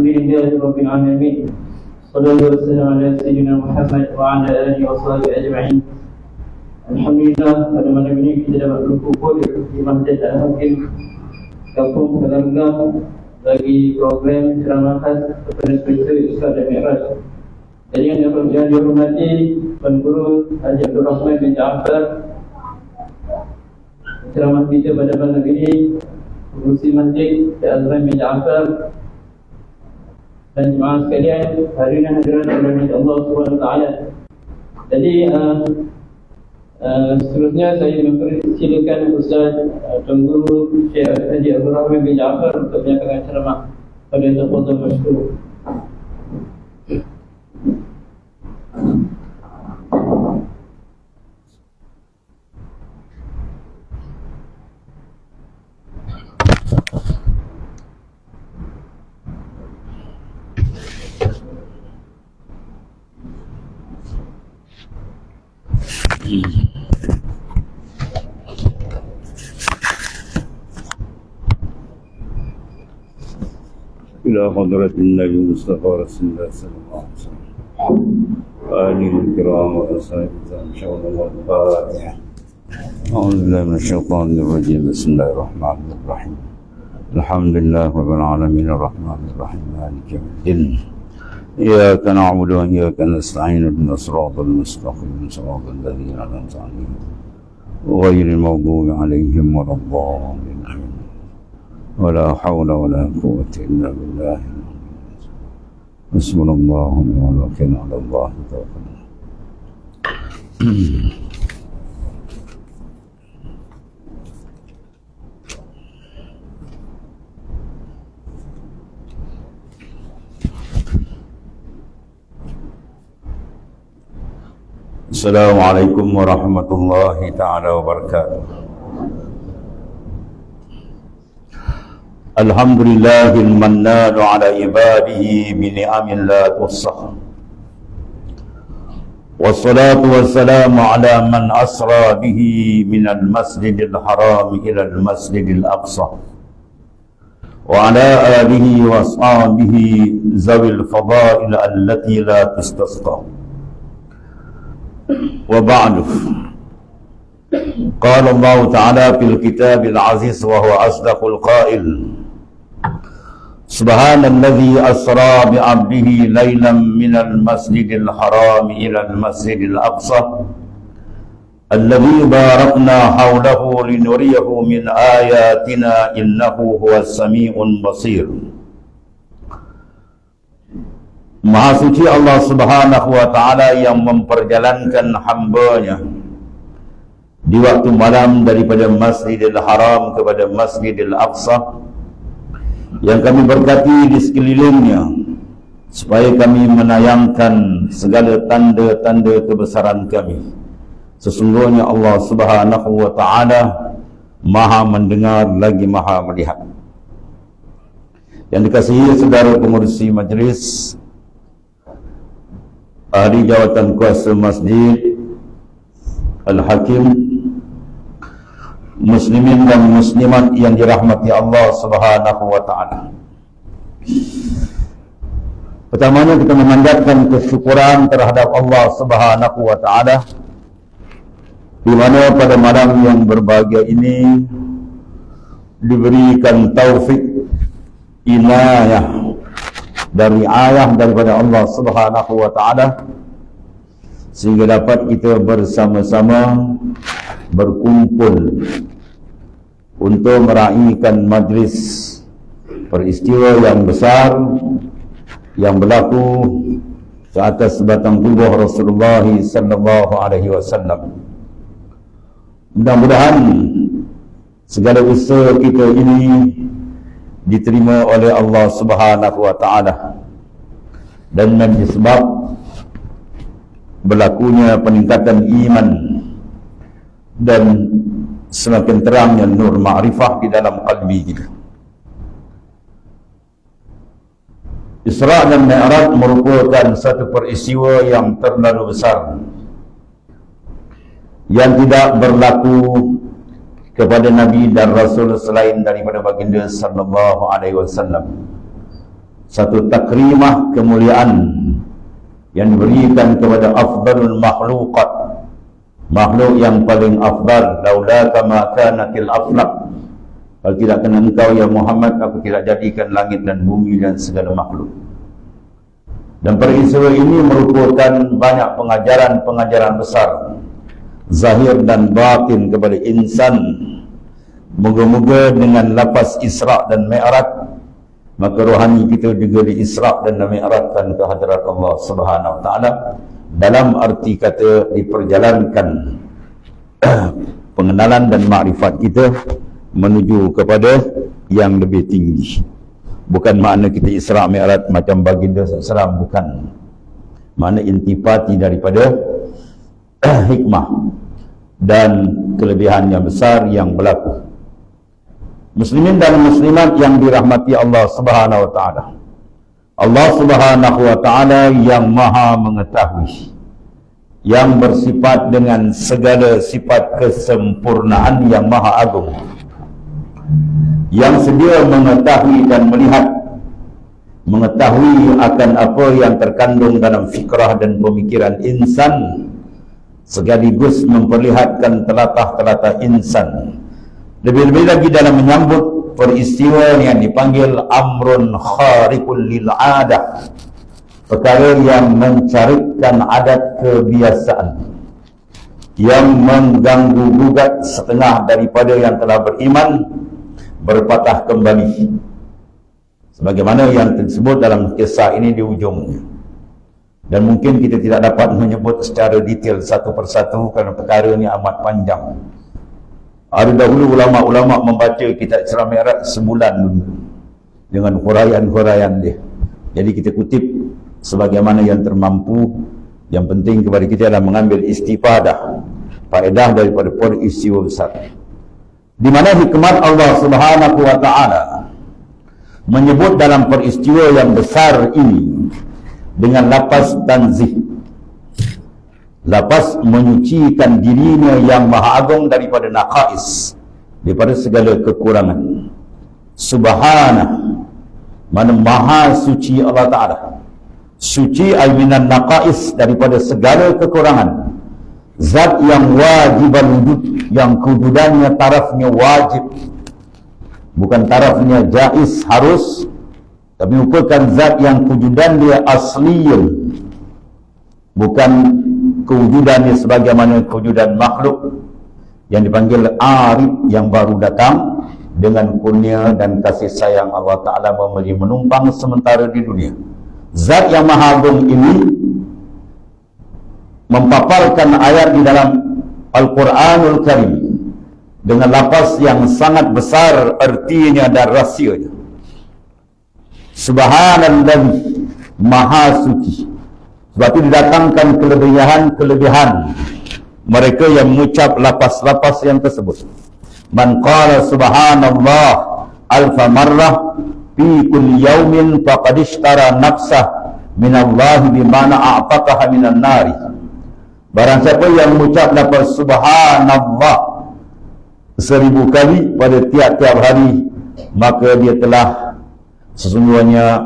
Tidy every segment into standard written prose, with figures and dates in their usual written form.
لله رب العالمين. صلى الله وسلم على سيدنا Muhammad wa ala alihi wa sahbihi ajma'in. Alhamdulillah, pada malam ini kita dapat berkumpul di Masjid Al-Hakim Kampung Kelanggang bagi program ceramah khas kepada spesial Isra dan Mi'raj. Jadi yang dihormati Tuan Guru Haji Abdul Rahman bin Ja'far, ceramah kita pada malam ini Pengurusi Masjid Azman bin Ja'far, dan jemaah sekalian, hadirin hadirat oleh Allah SWT. Jadi seterusnya saya mempersilakan Ustaz Tuan Guru Syekh Haji Abdul Rahman bin Ja'far untuk menyampaikan ceramah. Pada tafadhal masykur. إلى حضرة النبي المصطفى رسول الله صلى الله عليه وسلم وآله الكرام وأصحابه إن شاء الله. الفاتحة. أعوذ بالله من الشيطان الرجيم. بسم الله الرحمن الرحيم. الحمد لله رب العالمين الرحمن الرحيم مالك يوم الدين. إياك نعبد وإياك نستعين اهدنا الصراط المستقيم صراط الذين أنعمت عليهم غير المغضوب عليهم ولا الضالين آمين. ولا حول ولا قوة إلا بالله. حسبنا الله ونعم الوكيل على الله توكلنا. Assalamualaikum warahmatullahi ta'ala wabarakatuh. Alhamdulillahil mannanu ala ibadihi bini'amin la tuhsah. Wassalatu wassalamu ala man asra bihi minal masjidil haram ilal masjidil aqsa. Wa ala alihi wa ashabihi zawil fadail allati la tustasqa. Wa ba'du. Qala Allah Ta'ala fil kitabil aziz wa huwa asdaqul qail. Subhanalladzi asra bi 'abdihi lailan minal masjidil haram ilal masjidil aqsa alladzi barakna hawlahu linuriyahu min ayatina innahu huwas sami'un basir. Maha suci Allah Subhanahu wa ta'ala yang memperjalankan hamba-Nya di waktu malam daripada Masjidil Haram kepada Masjidil Aqsa, yang kami berkati di sekelilingnya, supaya kami menayangkan segala tanda-tanda kebesaran kami. Sesungguhnya Allah Subhanahu wa ta'ala Maha mendengar lagi Maha melihat. Yang dikasihi saudara pengurusi majlis, ahli jawatan kuasa Masjid Al-Hakim, muslimin dan muslimat yang dirahmati Allah Subhanahu wa ta'ala. Pertamanya kita memanjatkan kesyukuran terhadap Allah Subhanahu wa ta'ala, di mana pada malam yang berbahagia ini diberikan taufik, inayah dari ayah daripada Allah Subhanahu wa ta'ala, sehingga dapat kita bersama-sama berkumpul untuk meraihkan majlis peristiwa yang besar yang berlaku ke atas batang tubuh Rasulullah sallallahu alaihi wasallam. Mudah-mudahan segala usaha kita ini diterima oleh Allah Subhanahu wa ta'ala dan menjadi sebab berlakunya peningkatan iman dan semakin terangnya nur ma'rifah di dalam qalbi kita. Isra dan Mi'raj merupakan satu peristiwa yang terlalu besar, yang tidak berlaku kepada Nabi dan Rasul selain daripada baginda sallallahu alaihi wasallam. satu takrimah kemuliaan yang diberikan kepada afdalul makhluqat, makhluk yang paling afdal. Laula kama kanatil aflaq, kalau tidak kena engkau ya Muhammad, aku tidak jadikan langit dan bumi dan segala makhluk. Dan peristiwa ini merupakan banyak pengajaran besar zahir dan batin kepada insan. Moga-moga dengan lafaz Isra' dan Mi'raj, maka rohani kita juga di Isra' dan Mi'rajkan ke hadirat Allah Subhanahu wa taala, dalam arti kata diperjalankan pengenalan dan makrifat kita menuju kepada yang lebih tinggi. Bukan makna kita Isra' Mi'raj macam baginda sallallahu, bukan. Makna intipati daripada hikmah dan kelebihan yang besar yang berlaku. Muslimin dan muslimat yang dirahmati Allah Subhanahu wa taala. Allah Subhanahu wa taala yang Maha mengetahui, yang bersifat dengan segala sifat kesempurnaan yang maha agung, yang sedia mengetahui dan mengetahui akan apa yang terkandung dalam fikrah dan pemikiran insan, sekaligus memperlihatkan telatah-telatah insan. Lebih-lebih lagi dalam menyambut peristiwa yang dipanggil amrun khariqul lil adah, perkara yang mencarikan adat kebiasaan, yang mengganggu gugat setengah daripada yang telah beriman berpatah kembali, sebagaimana yang disebut dalam kisah ini di ujungnya. Dan mungkin kita tidak dapat menyebut secara detail satu persatu kerana perkara ini amat panjang. Ada dahulu ulama-ulama membaca kitab Isra' Mi'raj sebulan dulu dengan huraian-huraian dia. Jadi kita kutip sebagaimana yang termampu. Yang penting kepada kita adalah mengambil istifadah, faedah daripada peristiwa besar, di mana hikmat Allah Subhanahu wa taala menyebut dalam peristiwa yang besar ini dengan lafaz tanzih, lafaz menyucikan dirinya yang maha agung daripada naqais, daripada segala kekurangan. Subhana, mana maha suci Allah Ta'ala. Suci ay minan naqais, daripada segala kekurangan. Zat yang wajib wujud, yang kewujudannya tarafnya wajib, bukan tarafnya jaiz harus, tapi merupakan zat yang kewujudan dia asliyun, bukan kewujudannya sebagaimana kewujudan makhluk yang dipanggil arif yang baru datang dengan kurnia dan kasih sayang Allah Ta'ala memberi menumpang sementara di dunia. Zat yang maha agung ini mempaparkan ayat di dalam Al-Quranul Karim dengan lafaz yang sangat besar artinya dan rahsianya. Subhanallah, maha suci. Sebab itu didatangkan kelebihan mereka yang mengucap lapas-lapas yang tersebut. Man qala subhanallah alfa marrah fi kulli yawmin faqad ishtara nafsah minallahi bimana a'taqaha minan nari. Barang siapa yang mengucap lapas subhanallah 1000 kali pada tiap-tiap hari, maka dia telah sesungguhnya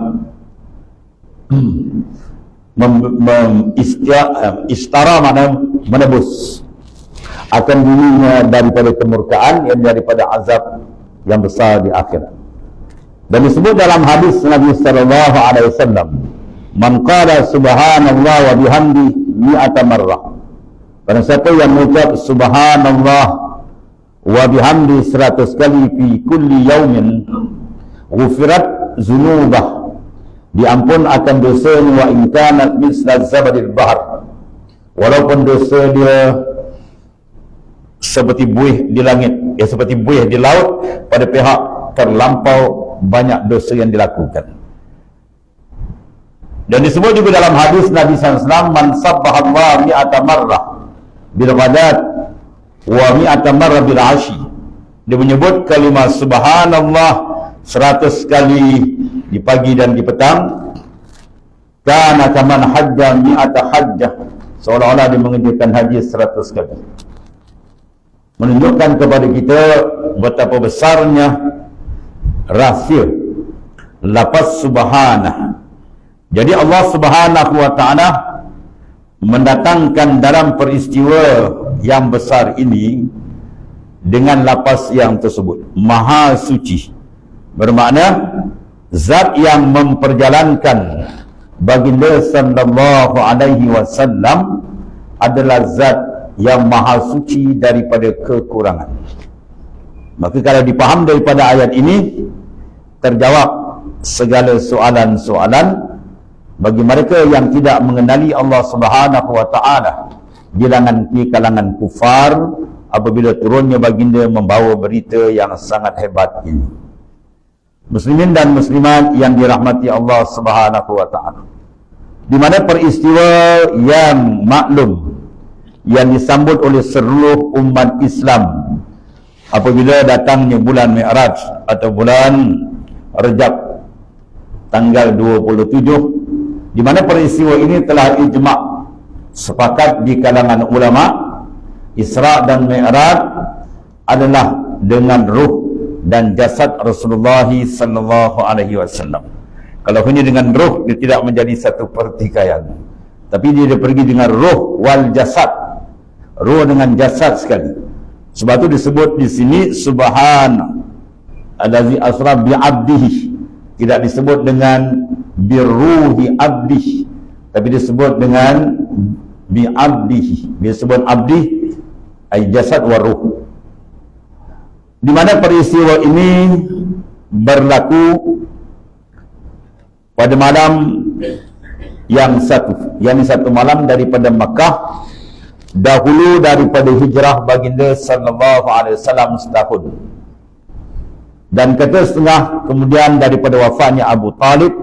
istara, makna menebus akan dirinya daripada kemurkaan, yang daripada azab yang besar di akhirat. Dan disebut dalam hadis Nabi sallallahu alaihi wasallam, man qala subhanallah wa bihamdi mi'ata marrah, barang siapa yang mengucap subhanallah wa bihamdi 100 kali fi kulli yaumin, ghufirat zunubah, diampun akan dosa wa in kanat misla zabadil bahr, walaupun dosa dia seperti buih di langit, seperti buih di laut, pada pihak terlampau banyak dosa yang dilakukan. Dan disebut juga dalam hadis Nabi SAW, man sabbahallah mi'ata marrah bil ghadat wa mi'ata marrah bil ashi. Dia menyebut kalimah subhanallah 100 kali di pagi dan di petang, kana kaman hajja mi'ata hajjah, seolah-olah dia mengerjakan haji 100 kali. Menunjukkan kepada kita betapa besarnya rahsia lafaz subhanah. Jadi Allah Subhanahu wa ta'ala mendatangkan dalam peristiwa yang besar ini dengan lafaz yang tersebut, Maha Suci, bermakna zat yang memperjalankan baginda sallallahu alaihi wasallam adalah zat yang maha suci daripada kekurangan. Maka kalau dipaham daripada ayat ini, terjawab segala soalan-soalan bagi mereka yang tidak mengenali Allah Subhanahu wa ta'ala di kalangan kufar apabila turunnya baginda membawa berita yang sangat hebat ini. Muslimin dan muslimat yang dirahmati Allah Subhanahu wa ta'ala, di mana peristiwa yang maklum yang disambut oleh seluruh umat Islam apabila datangnya bulan Mi'raj atau bulan Rajab tanggal 27, di mana peristiwa ini telah ijma' sepakat di kalangan ulama, Isra dan Mi'raj adalah dengan ruh dan jasad Rasulullah sallallahu alaihi wasallam. Kalau hanya dengan ruh, dia tidak menjadi satu pertikaian, tapi dia pergi dengan ruh wal jasad, ruh dengan jasad sekali. Sebab itu disebut di sini subhana allazi asra bi abdihi, tidak disebut dengan birruhi abdihi, tapi disebut dengan bi abdihi. Disebut abdi ay jasad wa ruh. Di mana peristiwa ini berlaku pada malam yang satu malam daripada Makkah, dahulu daripada hijrah baginda sallallahu alaihi wasallam setahun, dan kata setengah kemudian daripada wafatnya Abu Talib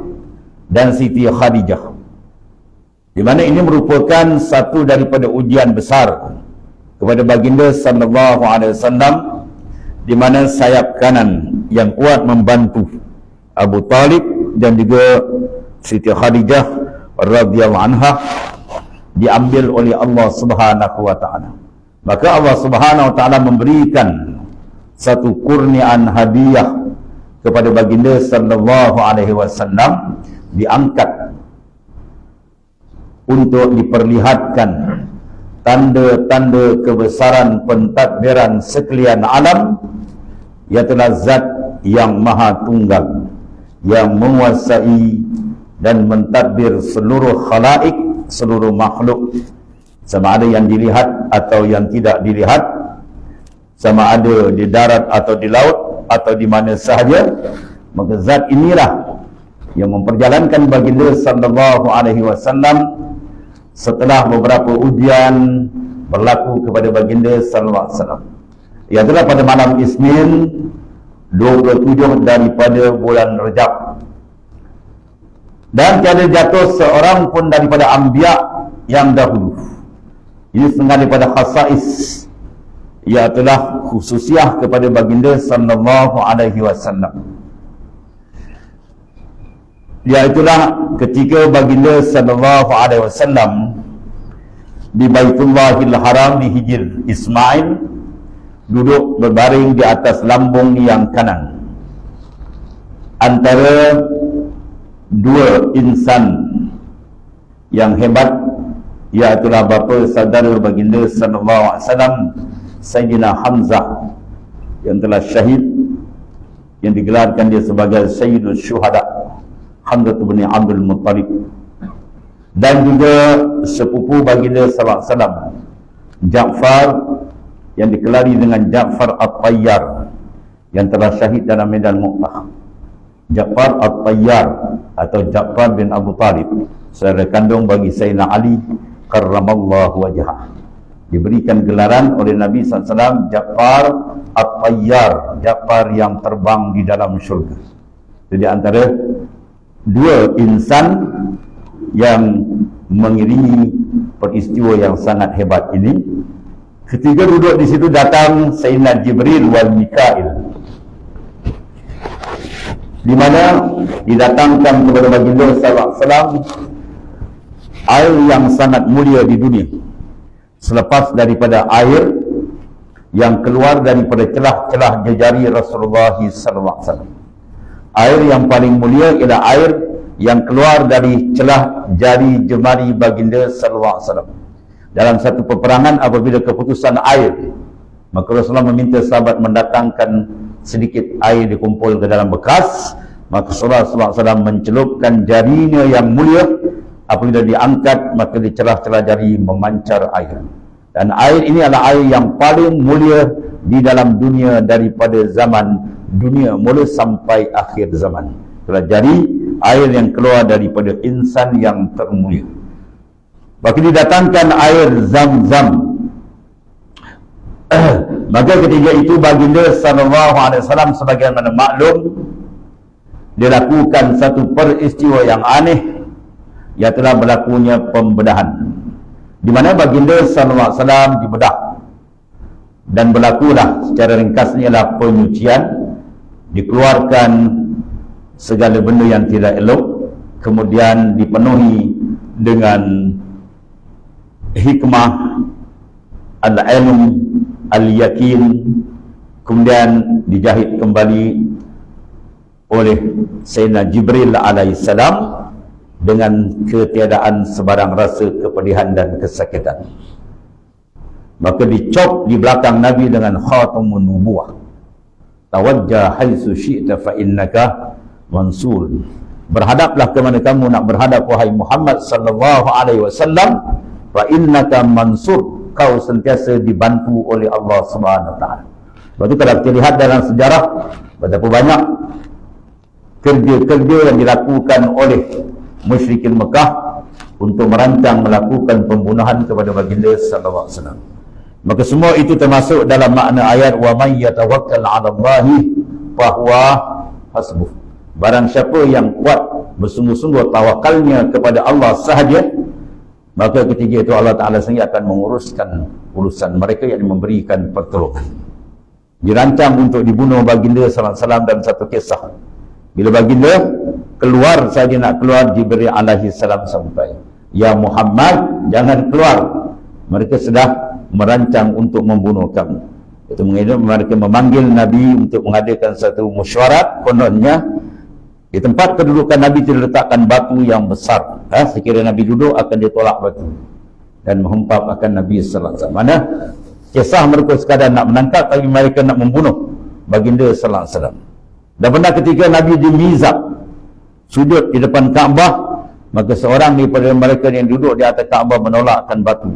dan Siti Khadijah, di mana ini merupakan satu daripada ujian besar kepada baginda sallallahu alaihi wasallam, di mana sayap kanan yang kuat membantu Abu Talib dan juga Siti Khadijah radhiyallahu anha diambil oleh Allah Subhanahu wa ta'ala. Maka Allah Subhanahu wa ta'ala memberikan satu kurniaan hadiah kepada baginda sallallahu alaihi wasallam, diangkat untuk diperlihatkan tanda-tanda kebesaran pentadbiran sekalian alam, iaitulah zat yang maha tunggal, yang menguasai dan mentadbir seluruh khalaik, seluruh makhluk, sama ada yang dilihat atau yang tidak dilihat, sama ada di darat atau di laut atau di mana sahaja. Maka zat inilah yang memperjalankan baginda sallallahu alaihi wasallam setelah beberapa ujian berlaku kepada baginda sallallahu alaihi wasallam. Iaitulah pada malam Isnin 27 daripada bulan Rajab, dan tiada jatuh seorang pun daripada anbiya yang dahulu. Ini setengah daripada khasais, iaitulah khususiah kepada baginda sallallahu alaihi wasallam. Iaitulah ketika baginda sallallahu alaihi wasallam di Baitullahil Haram, di Hijr Ismail, duduk berbaring di atas lambung yang kanan antara dua insan yang hebat, iaitulah bapa saudara baginda sallallahu alaihi wasallam, Sayyidina Hamzah yang telah syahid, yang digelarkan dia sebagai Sayyidul Syuhada, Hamzah bin Abdul Muttalib, dan juga sepupu baginda sallallahu alaihi wasallam, Ja'far, yang dikelari dengan Ja'far At-Tayyar, yang telah syahid dalam medan Mu'tah. Ja'far At-Tayyar atau Ja'far bin Abu Talib, saudara kandung bagi Sayyidina Ali karramallahu wajhah, diberikan gelaran oleh Nabi SAW Ja'far At-Tayyar, Ja'far yang terbang di dalam syurga. Jadi antara dua insan yang mengiringi peristiwa yang sangat hebat ini, ketika duduk di situ datang Sayyidina Jibril wal Mikail, di mana didatangkan kepada baginda sallallahu alaihi wasallam air yang sangat mulia di dunia, selepas daripada air yang keluar daripada celah-celah jejari Rasulullah sallallahu alaihi wasallam. Air yang paling mulia ialah air yang keluar dari celah jari jemari baginda sallallahu alaihi wasallam. Dalam satu peperangan apabila keputusan air, maka Rasulullah meminta sahabat mendatangkan sedikit air dikumpul ke dalam bekas. Maka Rasulullah sallallahu alaihi wasallam mencelupkan jarinya yang mulia. Apabila diangkat, maka di celah-celah jari memancar air. Dan air ini adalah air yang paling mulia di dalam dunia daripada zaman dunia mula sampai akhir zaman. Itulah jari air yang keluar daripada insan yang termulia. Maka didatangkan air Zam-Zam. Maka ketika itu baginda sallallahu alaihi wasallam sebagaimana maklum, dia lakukan satu peristiwa yang aneh, iaitu berlakunya pembedahan, di mana baginda sallallahu alaihi wasallam dibedah, dan berlakulah secara ringkasnya ialah penyucian, dikeluarkan segala benda yang tidak elok, kemudian dipenuhi dengan hikmah, al-ilm, al-yakin, kemudian dijahit kembali oleh Sayyidina Jibril alaihissalam dengan ketiadaan sebarang rasa kepedihan dan kesakitan. Maka dicop di belakang Nabi dengan khatamun nubuwah. Tawajjah haitsu syi'ta fa innaka mansur. Berhadaplah ke mana kamu nak berhadap wahai Muhammad sallallahu alaihi wasallam, fa innaka mansur, kau sentiasa dibantu oleh Allah Subhanahu wa taala. Sebab itu kalau kita lihat dalam sejarah, betapa banyak kerja-kerja yang dilakukan oleh musyrikin Mekah untuk merancang melakukan pembunuhan kepada baginda sallallahu alaihi wasallam. Maka semua itu termasuk dalam makna ayat wa may yatawakkal 'ala Allahi fa huwa hasbuh. Barang siapa yang kuat bersungguh-sungguh tawakalnya kepada Allah sahaja, maka ketika itu Allah Ta'ala sendiri akan menguruskan urusan mereka, yang memberikan pertolongan. Dirancang untuk dibunuh baginda sallallahu alaihi wasallam dalam satu kisah. Bila baginda keluar saja nak keluar, Jibril alaihi salam sampai, "Ya Muhammad, jangan keluar. Mereka sedang merancang untuk membunuh kamu." Itu mereka memanggil Nabi untuk mengadakan satu mesyuarat. Kononnya di tempat kedudukan Nabi diletakkan batu yang besar. Sekiranya Nabi duduk akan ditolak batu dan menghempap akan Nabi sallallahu alaihi wasallam. Mana kisah mereka sekadar nak menangkap, tapi mereka nak membunuh baginda sallallahu alaihi wasallam. Dan benar ketika Nabi dimizab sujud di depan Kaabah, maka seorang daripada mereka yang duduk di atas Kaabah menolakkan batu,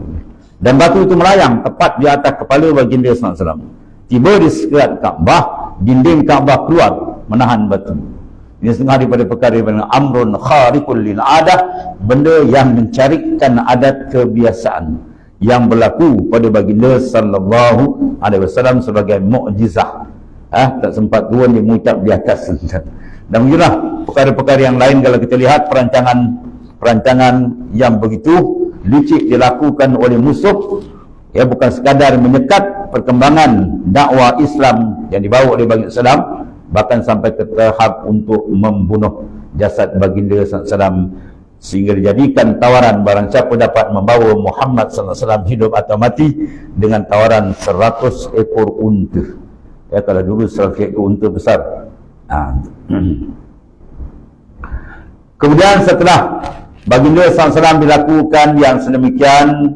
dan batu itu melayang tepat di atas kepala baginda sallallahu alaihi wasallam. Tiba di sekitar Kaabah, dinding Kaabah keluar menahan batu. Ini setengah daripada perkara yang amrun khariqul lil adah, benda yang mencarikan adat kebiasaan yang berlaku pada baginda sallallahu alaihi wasallam sebagai mukjizah. Tak sempat turun, dia mengucap di atas. Dan begitulah perkara-perkara yang lain. Kalau kita lihat perancangan yang begitu licik dilakukan oleh musuh, ya, bukan sekadar menyekat perkembangan dakwah Islam yang dibawa oleh baginda Islam, bahkan sampai ke tahap untuk membunuh jasad baginda SAW, sehingga dijadikan tawaran barang siapa dapat membawa Muhammad SAW hidup atau mati dengan tawaran 100 ekor unta. Ya, kalau dulu 100 ekor unta besar. Kemudian setelah baginda SAW dilakukan yang sedemikian,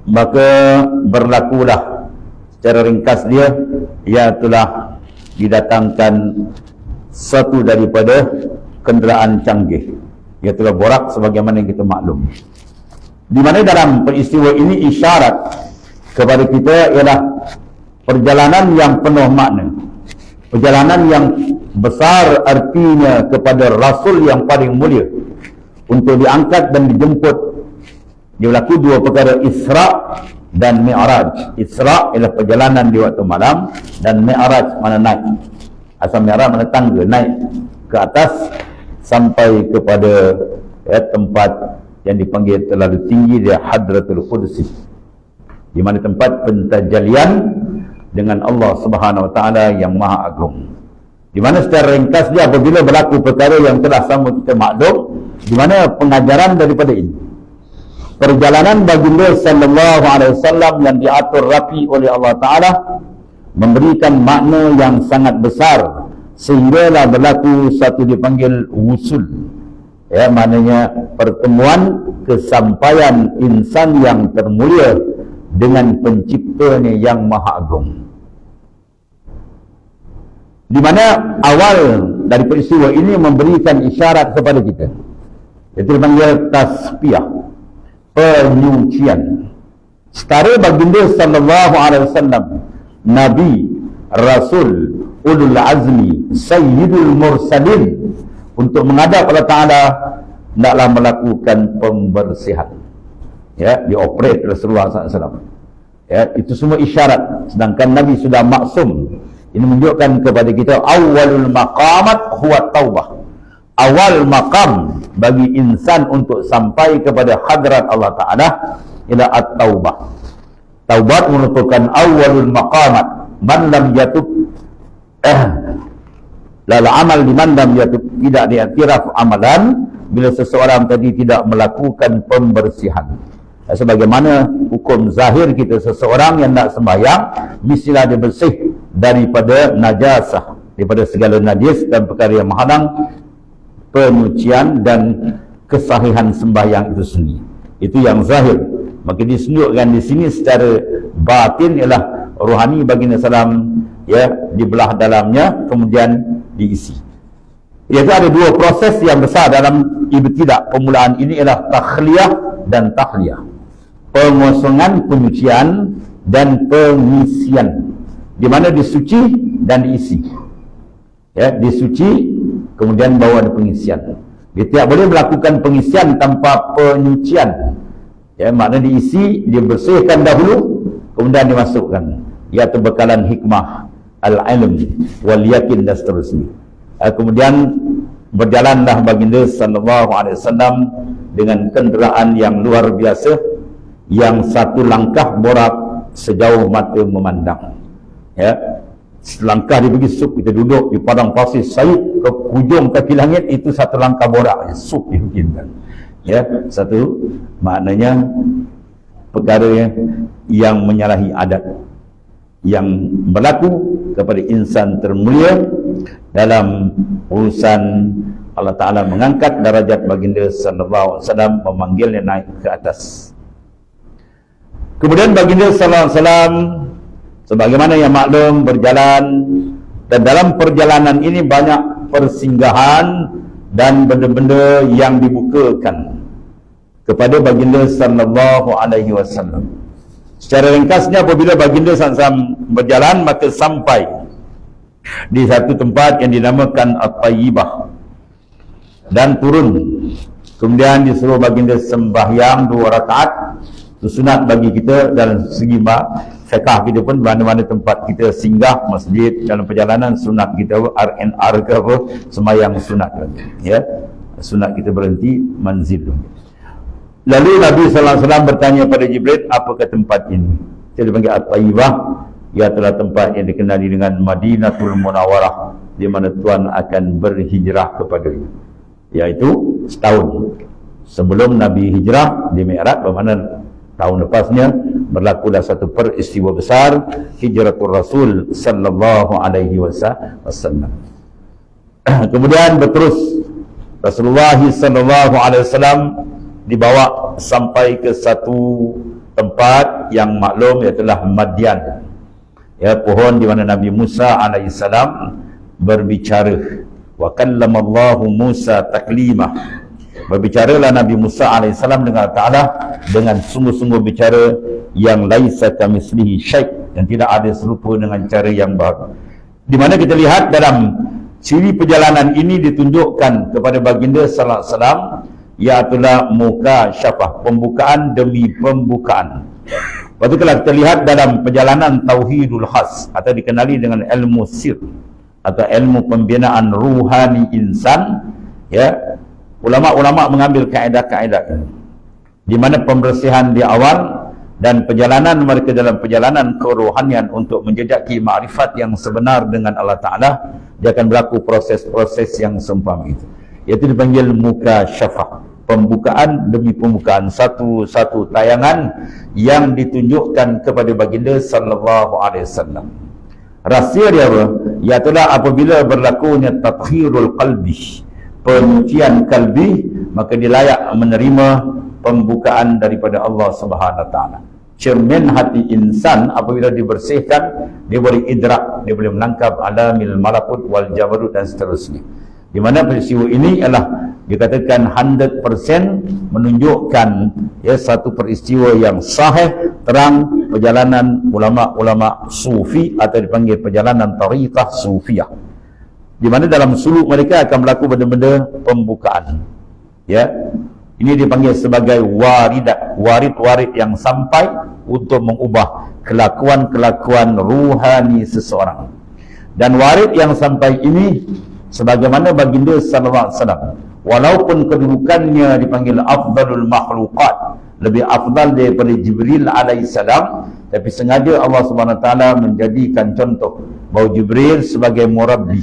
maka berlakulah secara ringkas dia, iaitulah didatangkan satu daripada kenderaan canggih, iaitulah borak sebagaimana yang kita maklum. Di mana dalam peristiwa ini isyarat kepada kita ialah perjalanan yang penuh makna, perjalanan yang besar artinya kepada Rasul yang paling mulia untuk diangkat dan dijemput. Dia berlaku dua perkara, Isra dan Mi'raj. Isra ialah perjalanan di waktu malam, dan Mi'raj mana naik. Asal Mi'raj mana tangga, naik ke atas sampai kepada tempat yang dipanggil terlalu tinggi, dia Hadratul Qudsi, di mana tempat pentajalian dengan Allah Subhanahu wa taala yang Maha Agung. Di mana secara ringkas dia apabila berlaku perkara yang telah sama kita maklum, di mana pengajaran daripada ini, perjalanan baginda sallallahu alaihi wasallam yang diatur rapi oleh Allah Taala memberikan makna yang sangat besar sehinggalah berlaku satu dipanggil wusul, ya, maknanya pertemuan kesampaian insan yang termulia dengan penciptanya yang maha agung, di mana awal dari peristiwa ini memberikan isyarat kepada kita, itu dipanggil tasbiyah, penyucian. Setara baginda sallallahu alaihi wasallam, Nabi, Rasul, Ulul Azmi, Sayyidul Mursalin, untuk menghadap Allah Ta'ala naklah melakukan pembersihan, ya, dioperate Rasulullah SAW, ya, itu semua isyarat. Sedangkan Nabi sudah maksum. Ini menunjukkan kepada kita awalul maqamat huwa taubah. Awal maqam bagi insan untuk sampai kepada hadrat Allah Ta'ala ialah at-taubah. Taubat merupakan awalul maqamat. Man lam yatub lala amal liman lam yatub, tidak diiktiraf amalan bila seseorang tadi tidak melakukan pembersihan. Sebagaimana hukum zahir kita, seseorang yang nak sembahyang mestilah dia bersih daripada najasah, daripada segala najis dan perkara yang menghalang penyucian dan kesahihan sembahyang itu sendiri. Itu yang zahir. Maka ditunjukkan di sini secara batin ialah rohani baginda salam, ya, dibelah dalamnya kemudian diisi. Iaitu ada dua proses yang besar dalam ibtidah. Permulaan ini ialah takhliyah dan tahliyah, pengosongan, penyucian dan pengisian, di mana disuci dan diisi, ya, disuci kemudian bawa ada pengisian. Dia tidak boleh melakukan pengisian tanpa penyucian, ya, makna diisi, dibersihkan dahulu kemudian dimasukkan, iaitu bekalan hikmah, al-ilm wal yakin dan seterusnya. Kemudian berjalanlah baginda sallallahu alaihi wasallam dengan kenderaan yang luar biasa, yang satu langkah borak sejauh mata memandang, ya, selangkah dia pergi sup, kita duduk di padang pasir Said ke hujung kaki langit, itu satu langkah borak sup dimungkinkan, ya, satu maknanya perkara yang menyalahi adat yang berlaku kepada insan termulia dalam urusan Allah Ta'ala mengangkat darajat baginda sallallahu alaihi wasallam, memanggilnya naik ke atas. Kemudian baginda sallallahu alaihi wasallam sebagaimana yang maklum berjalan, dan dalam perjalanan ini banyak persinggahan dan benda-benda yang dibukakan kepada baginda sallallahu alaihi wasallam. Secara ringkasnya, apabila baginda SAW berjalan, maka sampai di satu tempat yang dinamakan At-Tayyibah dan turun. Kemudian disuruh baginda sembahyang 2 rakaat. Itu sunat bagi kita dalam segi fiqh kita pun, mana-mana tempat kita singgah, masjid dalam perjalanan, sunat kita RNR ke apa, sembahyang sunat, ya, sunat kita berhenti manzil. Lalu Nabi sallallahu alaihi wasallam bertanya pada Jibril, apakah tempat ini? Dia dipanggil At-Tayyibah, ialah tempat yang dikenali dengan Madinatul Munawwarah, di mana Tuhan akan berhijrah kepadanya, iaitu setahun sebelum Nabi hijrah di Mi'raj, bermakna tahun lepasnya berlakulah satu peristiwa besar, hijratul Rasul sallallahu alaihi wasallam. Kemudian berterus Rasulullah sallallahu alaihi wasallam dibawa sampai ke satu tempat yang maklum, iaitu Madian, ya, pohon di mana Nabi Musa alaihissalam berbicara. Wa kallamallahu Musa taklima, berbicaralah Nabi Musa alaihissalam dengan Allah Ta'ala dengan sungguh-sungguh bicara yang laisa kamitslihi syai', yang tidak ada serupa dengan cara yang baru. Di mana kita lihat dalam ciri perjalanan ini ditunjukkan kepada baginda sallallahu alaihi wasallam, iaitulah muka syafah, pembukaan demi pembukaan. Lepas itu kalau kita lihat dalam perjalanan tauhidul khas, atau dikenali dengan ilmu sir atau ilmu pembinaan ruhani insan, ya, ulama-ulama mengambil kaedah-kaedah ini, di mana pembersihan di awal dan perjalanan mereka dalam perjalanan kerohanian untuk menjejaki makrifat yang sebenar dengan Allah Ta'ala, dia akan berlaku proses-proses yang seumpama itu, iaitu dipanggil muka syafah, pembukaan demi pembukaan, satu-satu tayangan yang ditunjukkan kepada baginda sallallahu alaihi wasallam. Rahsia dia apa? Iaitulah apabila berlakunya tathhirul qalbi, penyucian kalbi, maka dia layak menerima pembukaan daripada Allah Subhanahu Wa Taala. Cermin hati insan apabila dibersihkan, dia boleh idrak, dia boleh menangkap alamil malakut wal jabarut dan seterusnya. Di mana peristiwa ini ialah dikatakan 100% menunjukkan satu peristiwa yang sahih, terang perjalanan ulama-ulama sufi atau dipanggil perjalanan tariqah sufiyah, di mana dalam suluk mereka akan berlaku benda-benda pembukaan. Ini dipanggil sebagai waridat, warid-warid yang sampai untuk mengubah kelakuan-kelakuan ruhani seseorang. Dan warid yang sampai ini sebagaimana baginda sallallahu alaihi wasallam, walaupun kedudukannya dipanggil afdalul makhluqat, lebih afdal daripada Jibril alaihissalam, tapi sengaja Allah Subhanahu Wa Taala menjadikan contoh bahawa Jibril sebagai murabbi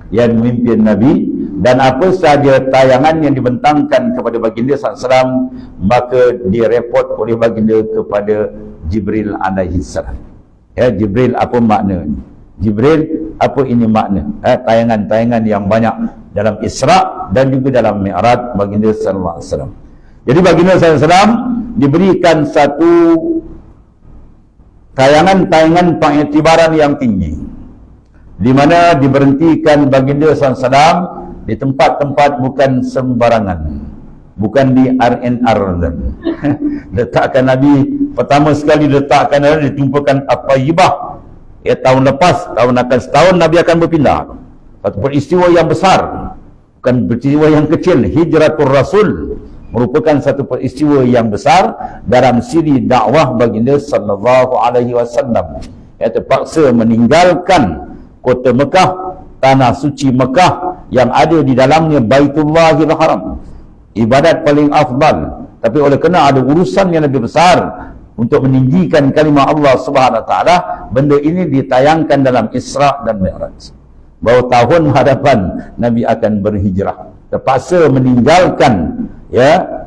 yang memimpin Nabi, dan apa sahaja tayangan yang dibentangkan kepada baginda SAW, maka direport oleh baginda kepada Jibril alaihissalam. Jibril apa makna? Jibril apa ini makna? Tayangan-tayangan yang banyak dalam Isra dan juga dalam Mi'raj baginda sallallahu alaihi wasallam. Jadi baginda sallallahu alaihi wasallam diberikan satu tayangan-tayangan pengiktibaran yang tinggi, di mana diberhentikan baginda sallallahu alaihi wasallam di tempat-tempat bukan sembarangan, bukan di RNR. Letakkan Nabi pertama sekali letakkan Nabi ditumpahkan At-Tayyibah. Tahun lepas, tahun akan setahun Nabi akan berpindah. Satu peristiwa yang besar, bukan peristiwa yang kecil. Hijratul Rasul merupakan satu peristiwa yang besar dalam siri dakwah baginda sallallahu alaihi wasallam. Terpaksa meninggalkan kota Mekah, tanah suci Mekah yang ada di dalamnya Baitullahil Haram, ibadat paling afdal. Tapi oleh kerana ada urusan yang lebih besar untuk meninggikan kalimah Allah Subhanahu Wa Taala, benda ini ditayangkan dalam Isra dan Mi'raj. Bahawa tahun hadapan Nabi akan berhijrah, terpaksa meninggalkan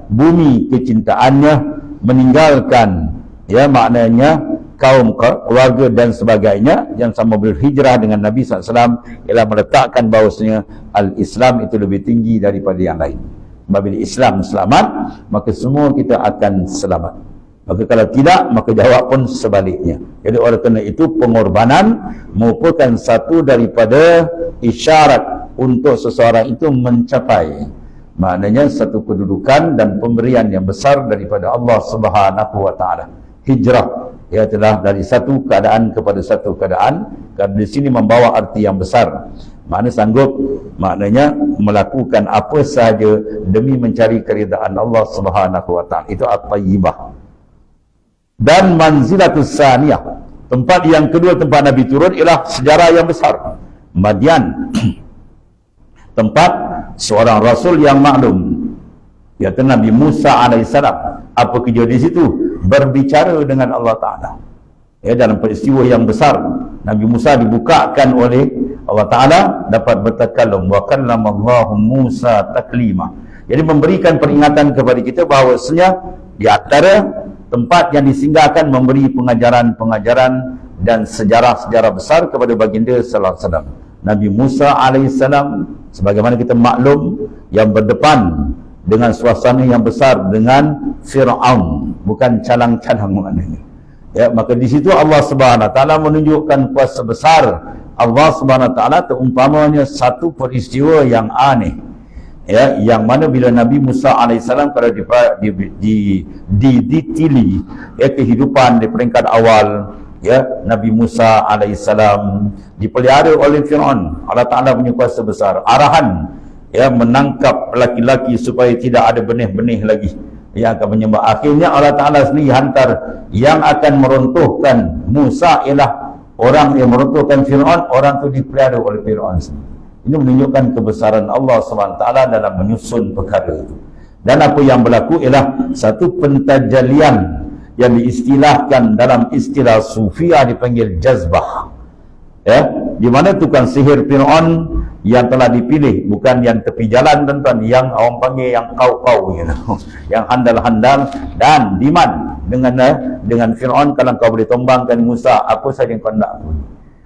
bumi kecintaannya, meninggalkan maknanya kaum, keluarga dan sebagainya, yang sama berhijrah dengan Nabi SAW, ialah meletakkan bahawasanya al-Islam itu lebih tinggi daripada yang lain. Bila Islam selamat, maka semua kita akan selamat. Maka kalau tidak, maka jawab pun sebaliknya. Jadi oleh kerana itu, pengorbanan merupakan satu daripada isyarat untuk seseorang itu mencapai maknanya satu kedudukan dan pemberian yang besar daripada Allah Subhanahu Wa Taala. Hijrah telah dari satu keadaan kepada satu keadaan, kerana di sini membawa arti yang besar. Makna sanggup, maknanya melakukan apa sahaja demi mencari keridaan Allah Subhanahu Wa Taala. Itu At-Tayyibah. Dan manzilatus saniyah, tempat yang kedua tempat Nabi turun ialah sejarah yang besar, Madian. Tempat seorang Rasul yang maklum, iaitu Nabi Musa alaihissalam. Apa kerja di situ? Berbicara dengan Allah Ta'ala. Dalam peristiwa yang besar, Nabi Musa dibukakan oleh Allah Ta'ala dapat bertakallum. Wa kallamallahu Musa taklima. Jadi memberikan peringatan kepada kita bahawasanya di antara tempat yang disinggahkan memberi pengajaran-pengajaran dan sejarah-sejarah besar kepada baginda sallallahu alaihi wasallam. Nabi Musa alaihissalam, sebagaimana kita maklum, yang berdepan dengan suasana yang besar dengan Fir'aun, bukan calang-calang maknanya. Maka di situ Allah Subhanahu Wa Taala menunjukkan kuasa besar Allah Subhanahu Wa Taala, terumpamanya satu peristiwa yang aneh. Yang mana bila Nabi Musa alaihissalam kalau ditili kehidupan di peringkat awal, Nabi Musa alaihissalam dipelihara oleh Fir'aun. Allah Ta'ala punya kuasa besar, arahan menangkap laki-laki supaya tidak ada benih-benih lagi yang akan menyembah. Akhirnya Allah Ta'ala sendiri hantar yang akan meruntuhkan Musa, ialah orang yang meruntuhkan Fir'aun. Orang itu dipelihara oleh Fir'aun sendiri. Ini menunjukkan kebesaran Allah SWT dalam menyusun perkara itu. Dan apa yang berlaku ialah satu pentajalian yang diistilahkan dalam istilah Sufia dipanggil jazbah. Di mana tukang sihir Fir'aun yang telah dipilih, bukan yang tepi jalan tuan-tuan, yang orang panggil yang kau-kau yang handal-handal dan diman dengan Fir'aun, kalau kau boleh tombangkan Musa, apa saja yang kau nak pun.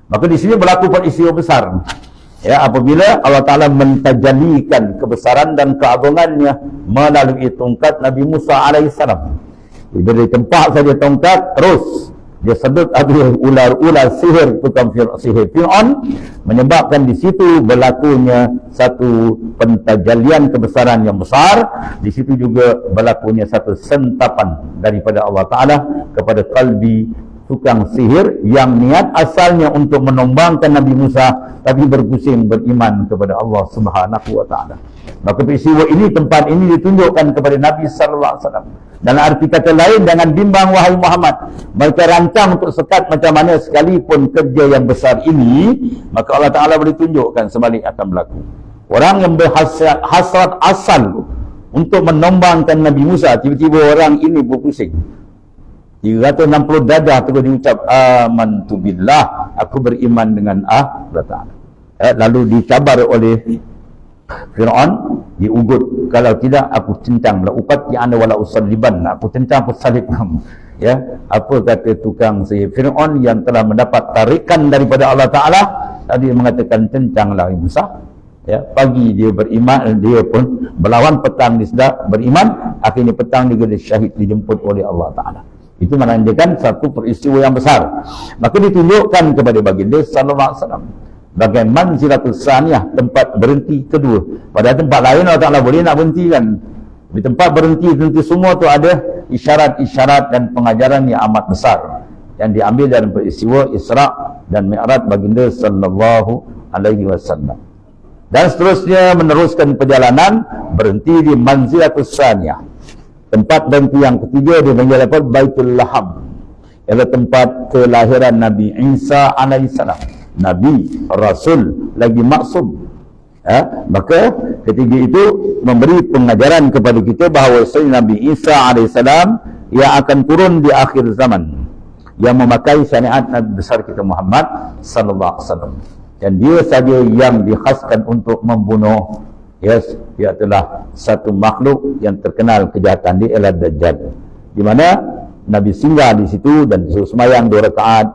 Maka di sini berlaku peristiwa besar. Ya, apabila Allah Ta'ala mentajalikan kebesaran dan keagungannya melalui tongkat Nabi Musa alaihissalam. Diberi tempat saja tongkat, terus dia sedut habis ular-ular sihir, tukang sihir Fir'aun, menyebabkan di situ berlakunya satu pentajalian kebesaran yang besar. Di situ juga berlakunya satu sentapan daripada Allah Ta'ala kepada kalbi tukang sihir yang niat asalnya untuk menombangkan Nabi Musa, tapi berpusing beriman kepada Allah Subhanahu wa Ta'ala. Maka peristiwa ini, tempat ini ditunjukkan kepada Nabi sallallahu alaihi wasallam. Dalam arti kata lain, jangan bimbang wahai Muhammad, mereka rancang untuk sekat macam mana sekalipun kerja yang besar ini, maka Allah Ta'ala boleh tunjukkan sebalik akan berlaku. Orang yang berhasrat asal untuk menombangkan Nabi Musa, tiba-tiba orang ini berpusing 360 darjah terus diucap amantu billah, aku beriman dengan Allah Ta'ala. Lalu dicabar oleh Fir'aun, diugut, kalau tidak aku cincang, la uqatti'ana wala usalliban, aku cincang, aku salib kamu. Ya, apa kata tukang sihir Fir'aun yang telah mendapat tarikan daripada Allah Ta'ala, tadi mengatakan cincanglah Musa. Ya, pagi dia beriman, dia pun berlawan, petang dia sudah beriman, akhirnya petang dia syahid, dijemput oleh Allah Ta'ala. Itu menandakan satu peristiwa yang besar. Maka ditunjukkan kepada baginda sallallahu alaihi wasallam bagaimana manzilatus saniyah, tempat berhenti kedua. Pada tempat lain Allah Ta'ala boleh nak berhentikan. Di tempat berhenti semua tu ada isyarat-isyarat dan pengajaran yang amat besar yang diambil dalam peristiwa Isra dan Mi'raj baginda sallallahu alaihi wasallam. Dan seterusnya meneruskan perjalanan, berhenti di manzilatus saniyah. Tempat berhenti yang ketiga dia panggil apa? Baitul Laham, ialah tempat kelahiran Nabi Isa alaihissalam, Nabi, Rasul, lagi maksum. Maka ketiga itu memberi pengajaran kepada kita bahawa Nabi Isa alaihissalam yang akan turun di akhir zaman, yang memakai syariat Nabi besar kita Muhammad sallallahu alaihi wasallam, dan dia saja yang dikhaskan untuk membunuh. Yes, dia adalah satu makhluk yang terkenal kejahatan dia, ialah Dajjal. Di mana Nabi singgah di situ dan disuruh sembahyang 2 rakaat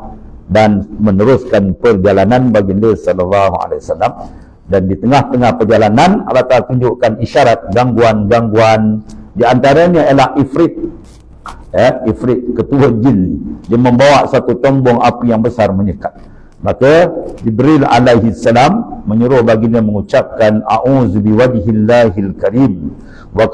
dan meneruskan perjalanan baginda sallallahu alaihi wasallam. Dan di tengah-tengah perjalanan Allah Ta'ala tunjukkan isyarat gangguan-gangguan. Di antaranya ialah Ifrit. Ifrit, ketua jin. Dia membawa satu tombong api yang besar menyekat. Maka Jibril alaihi salam menyuruh baginda mengucapkan a'udzu biwajhillahil karim wa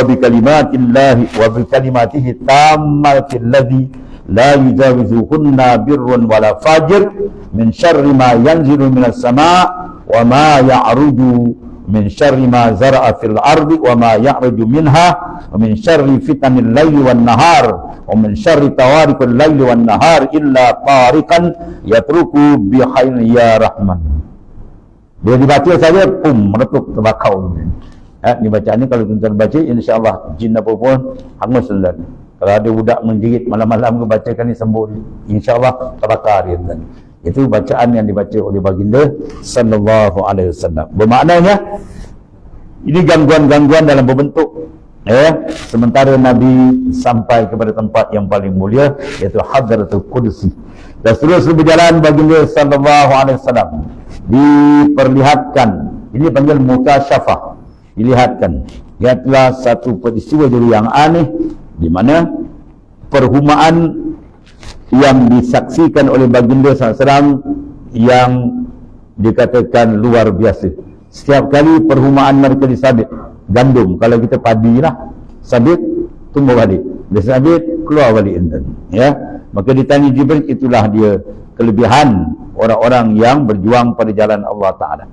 bi kalimatillahi wa bi kalimatihi tammatil ladzi la yujawizuhunna birrun wala fajir min syarri ma yanzilu minas sama' wa ma ya'ruju min syarri ma zara'a fil ardi wa ma ya'ruju minha wa min syarri fitanil laili wan nahar wa min syarri tawarikul laili wan nahar illa tarikan yatruku bi khairin ya rahman. Dia dibaca saja meletup terbakau. Ni bacaan ni kalau tuan-tuan baca, insya-Allah jin apa pun hangus dan kalau ada budak menjerit malam-malam bacakan ni sembuh, insya-Allah terbakar dia tuan. Itu bacaan yang dibaca oleh baginda sallallahu alaihi wasallam. Bermaknanya ini gangguan-gangguan dalam berbentuk sementara Nabi sampai kepada tempat yang paling mulia, iaitu Hadratul Qudsi. Dan terus berjalan baginda sallallahu alaihi wasallam diperlihatkan, ini panggil mukasyafah, dilihatkan. Ialah satu peristiwa yang aneh di mana perhumaan yang disaksikan oleh baginda SAW yang dikatakan luar biasa. Setiap kali perhumaan mereka disabit, gandum, kalau kita padi lah, sabit, tumbuh balik, dia sabit, keluar balik. Maka ditanya Jibril, itulah dia kelebihan orang-orang yang berjuang pada jalan Allah Ta'ala.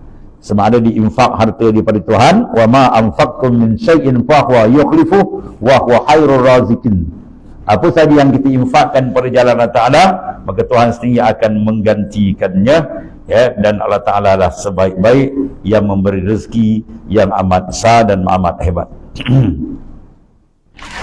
Sama ada diinfak harta daripada Tuhan, wa ma anfaqtum min syai'in fa huwa yukhlifu wa huwa khairur raziqin. Apa sahaja yang kita infakkan pada jalan Allah Ta'ala, maka Tuhan sendiri akan menggantikannya. Dan Allah Ta'ala lah sebaik-baik yang memberi rezeki yang amat besar dan amat hebat.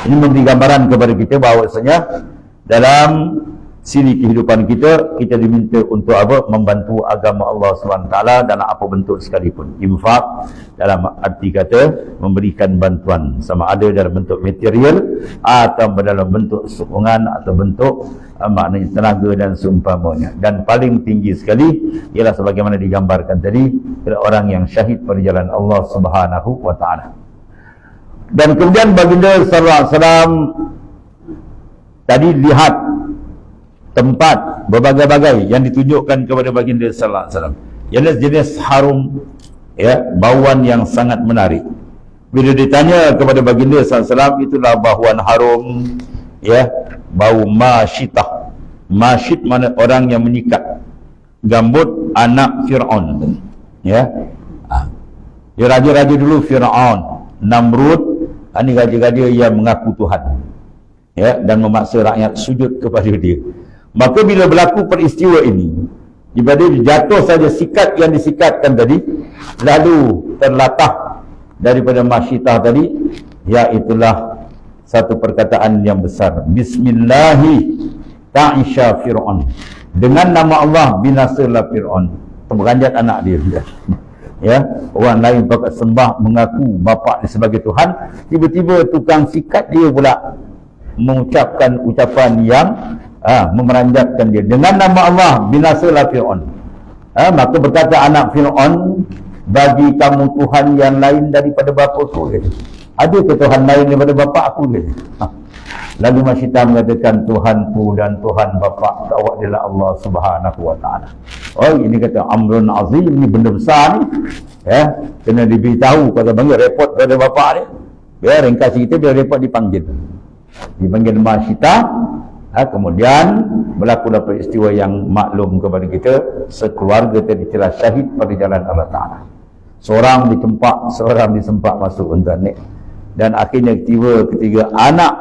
Ini memberi gambaran kepada kita bahawasanya dalam siri kehidupan kita, kita diminta untuk apa? Membantu agama Allah SWT dalam apa bentuk sekalipun. Infak dalam arti kata memberikan bantuan, sama ada dalam bentuk material atau dalam bentuk sokongan atau bentuk maknanya tenaga dan seumpamanya. Dan paling tinggi sekali ialah sebagaimana digambarkan tadi, ialah orang yang syahid pada jalan Allah Subhanahu wa taala. Dan kemudian baginda sallallahu alaihi wasallam tadi lihat tempat berbagai-bagai yang ditunjukkan kepada baginda sallallahu alaihi wasallam. Jenis harum, ya, bauan yang sangat menarik. Bila ditanya kepada baginda sallallahu alaihi wasallam, itulah bauan harum, ya, bau masyitah. Masyit mana orang yang menyikat gambut anak Fir'aun, ya. Dia raja-raja dulu Fir'aun, Namrud, ini raja-raja yang mengaku Tuhan, ya, dan memaksa rakyat sujud kepada dia. Maka bila berlaku peristiwa ini, daripada jatuh saja sikat yang disikatkan tadi, lalu terlatah daripada masyitah tadi, iaitulah satu perkataan yang besar, Bismillahi ta'isha Fir'aun, dengan nama Allah binasalah Fir'aun. Beranjat anak dia, ya, orang lain pakai sembah mengaku bapa dia sebagai Tuhan, tiba-tiba tukang sikat dia pula mengucapkan ucapan yang memeranjatkan dia, dengan nama Allah binasalah Fir'aun. Maka berkata anak Fir'aun, bagi kamu Tuhan yang lain daripada bapaku, ada ke Tuhan lain daripada bapa aku? Lalu masyitah mengatakan, Tuhanku dan Tuhan bapa kau adalah Allah Subhanahu wa taala. Oh, ini kata amrun azim, ini benda besar ni, ya, kena diberitahu. Kalau panggil report pada bapa dia, biar ringkas kita, bila report dipanggil masyitah. Kemudian berlakulah peristiwa yang maklum kepada kita, sekeluarga tadi telah syahid pada jalan Allah Ta'ala. Seorang ditempak, seorang disempak masuk internet. Dan akhirnya ketiga anak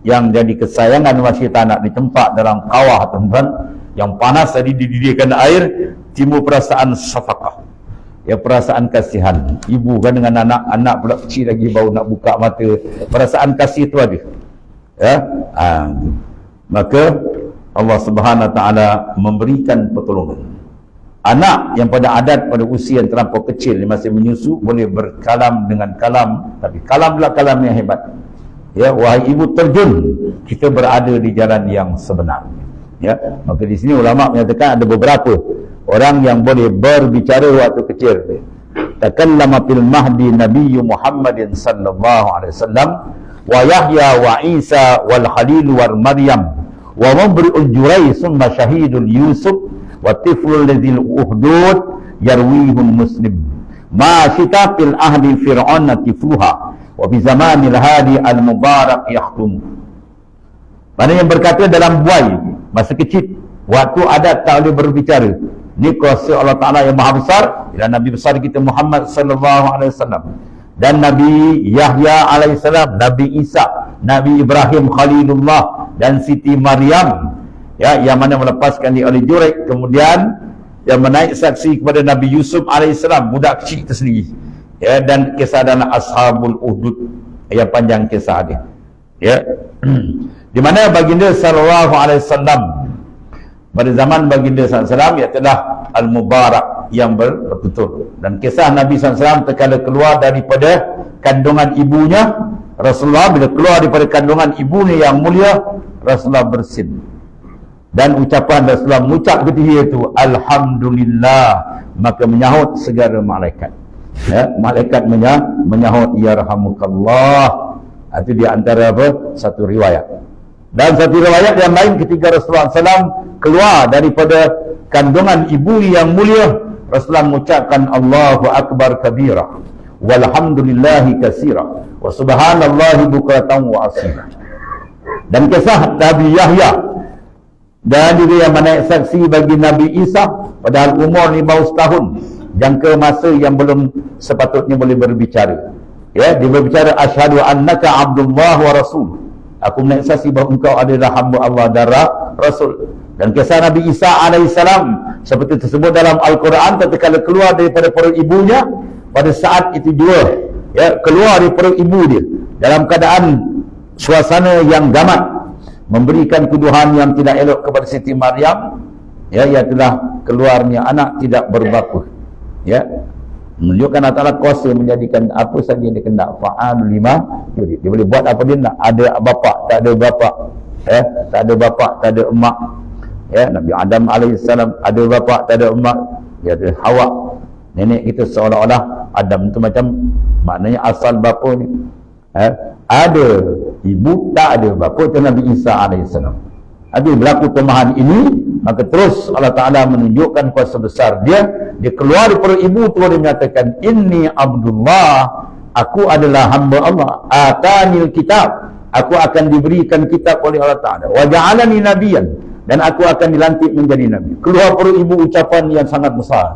yang jadi kesayangan masyitah anak ditempak dalam kawah, tuan-tuan, yang panas tadi didirikan air, timbul perasaan syafaqah, ya, perasaan kasihan. Ibu kan dengan anak pula kecil lagi, baru nak buka mata, perasaan kasih itu ada, ya. Maka Allah Subhanahu wa taala memberikan pertolongan. Anak yang pada adat pada usia yang terlampau kecil, dia masih menyusu, boleh berkalam dengan kalam, tapi kalam pula kalam yang hebat. Ya, wahai ibu, terjun, kita berada di jalan yang sebenar. Ya, maka di sini ulama menyatakan ada beberapa orang yang boleh berbicara waktu kecil. Takallama fil mahdi Nabi Muhammadin sallallahu alaihi wasallam, wa Yahya wa Isa wal Khalil wa Maryam wa Mabri'ul Jurai summa syahidul Yusuf wa tiflul ladzil uhdud yarwihul Muslim ma syita fil ahli Fir'aun tifluha wa fi zamanil hadi al mubarak yakhtum. Mana yang berkata dalam buai masa kecil, waktu adat tak boleh berbicara. Ni kuasa Allah Ta'ala yang maha besar, dan Nabi besar kita Muhammad sallallahu alaihi wasallam, dan Nabi Yahya alaihissalam, Nabi Isa, Nabi Ibrahim Khalilullah, dan Siti Maryam, ya, yang mana melepaskan dia oleh Juraik, kemudian yang menaik saksi kepada Nabi Yusuf alaihissalam, budak kecil itu sendiri, ya, dan kisah dalam Ashabul Uhdud yang panjang kisah dia, ya. Di mana baginda sallallahu alaihi wasallam, pada zaman baginda sallallahu alaihi wasallam, ialah Al-Mubarak yang betul. Dan kisah Nabi SAW terkala keluar daripada kandungan ibunya, Rasulullah bila keluar daripada kandungan ibunya yang mulia, Rasulullah bersin. Dan ucapan Rasulullah mengucap ketika itu, Alhamdulillah, maka menyahut segala malaikat. Ya, malaikat menyahut, Yarhamukallah. Itu di antara satu riwayat. Dan satu riwayat yang lain, ketika Rasulullah SAW keluar daripada kandungan ibu yang mulia, Rasulullah mengucapkan Allahu Akbar kabira walhamdulillahi kasira wa subhanallahi bukratan wa asila. Dan kisah Nabi Yahya, dan juga yang menaik saksi bagi Nabi Isa, padahal umur 15 tahun, jangka masa yang belum sepatutnya boleh berbicara, ya, dia berbicara asyhadu annaka abdullah wa rasul, aku menaik saksi bahawa engkau adalah hamba Allah dan Rasul. Dan kisah Nabi Isa alaihissalam seperti tersebut dalam Al-Quran, tatkala keluar daripada perut ibunya, pada saat itu juga, ya, keluar dari perut ibu dia dalam keadaan suasana yang gamat, memberikan tuduhan yang tidak elok kepada Siti Maryam, ya, ialah keluarnya anak tidak berbapa, ya, menunjukkan Allah Ta'ala kuasa menjadikan apa saja yang dikendak. Fa'al lima yurid, dia boleh buat apa dia nak. Ada bapa, tak ada bapa, ya, tak ada bapa, tak ada emak, ya. Nabi Adam alaihissalam ada bapa, tak ada emak, ya. Ada Hawa, nenek kita, seolah-olah Adam tu macam maknanya asal bapa ni, ada ibu, tak ada bapa, tu Nabi Isa alaihissalam. Habis berlaku kelemahan ini, maka terus Allah Ta'ala menunjukkan kuasa besar dia keluar daripada ibu tu, dia menyatakan, inni Abdullah, aku adalah hamba Allah, atanil kitab, aku akan diberikan kitab oleh Allah Ta'ala, wa ja'alani nabiyan, dan aku akan dilantik menjadi nabi. Keluar daripada ibu ucapan yang sangat besar,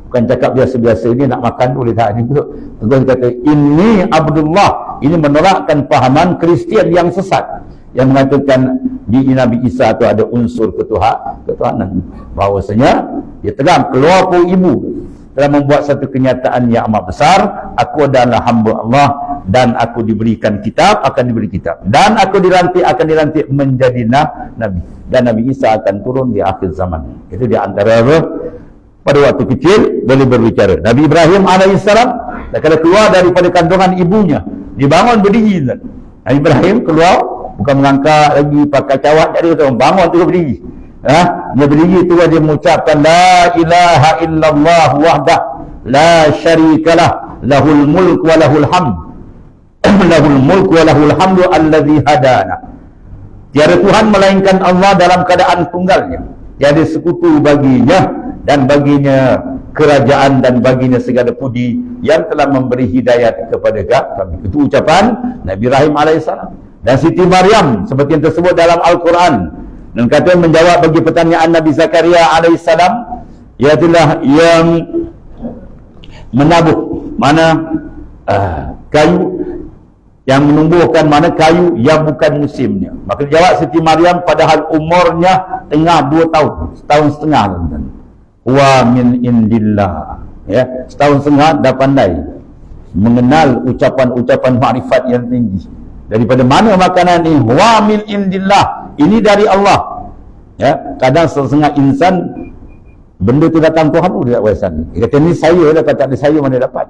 bukan cakap biasa-biasa. Ini nak makan boleh tak juga. Terus kata inni Abdullah. Ini menolakkan fahaman Kristian yang sesat, yang mengatakan di Nabi Isa itu ada unsur ketuhanan. Bahawasanya dia telah keluar dari ibu, telah membuat satu kenyataan yang amat besar. Aku adalah hamba Allah dan aku diberikan kitab, akan diberi kitab, dan aku akan dilantik menjadi nabi, dan Nabi Isa akan turun di akhir zaman. Itu di antara pada waktu kecil boleh berbicara. Nabi Ibrahim alaihissalam, kalau keluar daripada kandungan ibunya, dibangun berdiri. Nabi Ibrahim keluar, bukan mengangkat lagi pakai cawat, jadi tu bangun tu berdiri. Dia berdiri tu dia mengucapkan la ilaha illallah wahdah la syarikalah lahul mulk wa lahul hamd lahul mulk wa lahul hamdu alladhi hadana. Tiada Tuhan melainkan Allah dalam keadaan tunggalnya, tiada sekutu baginya, dan baginya kerajaan dan baginya segala puji yang telah memberi hidayat kepada kami. Itu ucapan Nabi Ibrahim alaihissalam. Dan Siti Maryam seperti yang tersebut dalam Al-Quran, dan kata menjawab bagi pertanyaan Nabi Zakaria alaihissalam, ialah yang menabuh mana kayu, yang menumbuhkan mana kayu yang bukan musimnya. Maka jawab Siti Maryam padahal umurnya tengah 2 tahun, setahun setengah, tuan-tuan. Wa min indillah, ya, setahun setengah dah pandai mengenal ucapan-ucapan makrifat yang tinggi. Daripada mana makanan ini? Wa min indillah, ini dari Allah, ya. Kadang setengah insan benda tu datang Tuhan tu dia tak perasan. Dia kata ni saya dapat, tak ada saya mana dapat.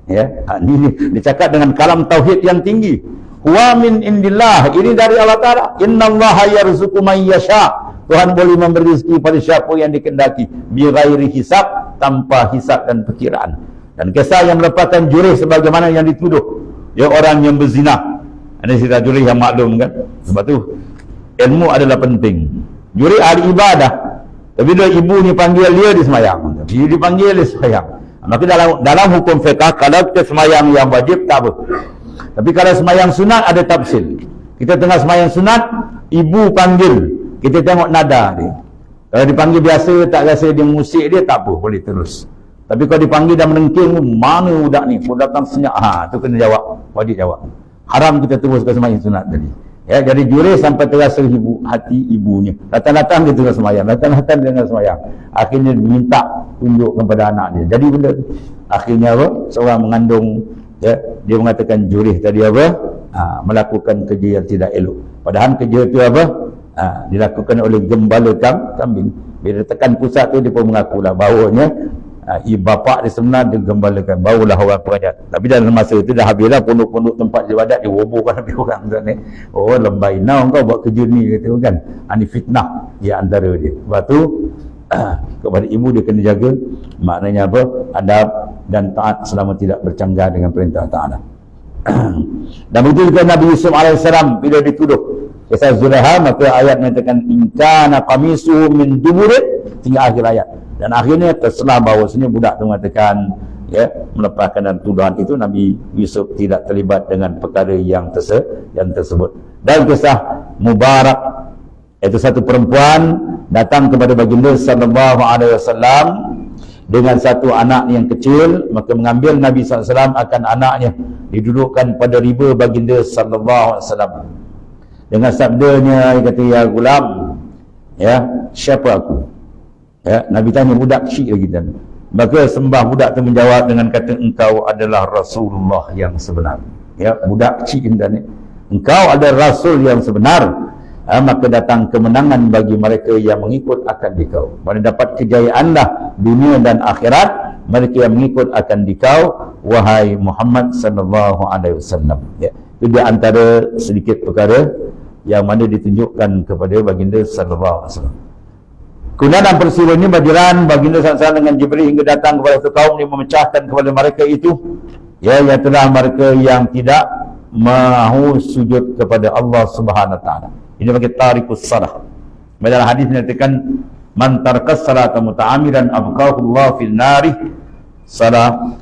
Ya, ini dia cakap dengan kalam tauhid yang tinggi. Wa min indillah, ini dari Allah Ta'ala. Innallaha yarzuqu man yasha, Tuhan boleh memberi rezeki pada siapa yang dikehendaki, bi ghairi hisab, tanpa hisab dan perkiraan. Dan kisah yang melepaskan jurih sebagaimana yang dituduh, ya, orang yang berzina. Ada cerita jurih yang maklum kan. Sebab tu ilmu adalah penting. Jurih ahli ibadah, tapi bila ibu ni panggil dia semayang, dia dipanggil dia semayang. Maka dalam hukum fiqh, kalau kita semayang yang wajib tak apa, tapi kalau semayang sunat ada tafsir. Kita tengah semayang sunat, ibu panggil, kita tengok nada dia. Kalau dipanggil biasa, tak rasa dia musik dia, tak apa, boleh terus. Tapi kalau dipanggil dan menengking, mana budak ni? Budak datang senyap, tu kena jawab, wajib jawab. Haram kita teruskan semayang sunat tadi. Ya, jadi jurih sampai terasa hati ibunya. Datang-datang dia terus semayang, datang-datang dia dengan semayang. Akhirnya minta tunjuk kepada anak dia. Jadi benda tu, akhirnya apa? Seorang mengandung, ya, dia mengatakan jurih tadi apa? Melakukan kerja yang tidak elok. Padahal kerja itu apa? Dilakukan oleh gembala kambing. Bila tekan pusat tu, dia pun mengakulah bahawanya bapa dia sebenar dia gembalakan, barulah orang pengajar. Tapi dalam masa itu dah habislah pondok-pondok tempat ibadat, dia robohkan habis orang sana. Oh, lembai now kau buat kerja ni, kata kan. Ini fitnah di antara dia. Sebab tu kepada ibu dia kena jaga, maknanya apa? Adab dan taat selama tidak bercanggah dengan perintah Ta'ala. Dan begitu juga Nabi Yusuf alaihissalam bila dituduh kisah Zulaikha, maka ayat menyatakan inkana qamisu min duburin, hingga akhir ayat. Dan akhirnya terselah bahawasanya budak itu mengatakan, ya, melepaskan dan tuduhan itu Nabi Yusuf tidak terlibat dengan perkara yang tersebut. Dan kisah Mubarak, iaitu satu perempuan datang kepada baginda sallallahu alaihi wasallam dengan satu anak yang kecil, maka mengambil Nabi SAW akan anaknya, didudukkan pada riba baginda sallallahu alaihi wasallam dengan sabdanya, dia kata, ya gulam, ya, siapa aku? Ya, Nabi tanya budak kecil lagi dan maka sembah budak itu menjawab dengan kata, engkau adalah Rasulullah yang sebenar. Ya, budak kecil dan engkau adalah Rasul yang sebenar, maka datang kemenangan bagi mereka yang mengikut akan dikau. Mana dapat kejayaanlah dunia dan akhirat mereka yang mengikut akan dikau, wahai Muhammad sallallahu alaihi wasallam. Ya, itu di antara sedikit perkara yang mana ditunjukkan kepada baginda sallallahu alaihi wasallam. Kemudian dalam peristiwa ini berjalan baginda sallallahu dengan Jibril hingga datang kepada satu kaum yang memecahkan kepada mereka itu, ya, iaitulah mereka yang tidak mahu sujud kepada Allah Subhanahu wa taala. Ini bagi tarikus salah. Dalam hadis menyatakan man tarkas salata muta'amidan abqahu Allah fil nari salah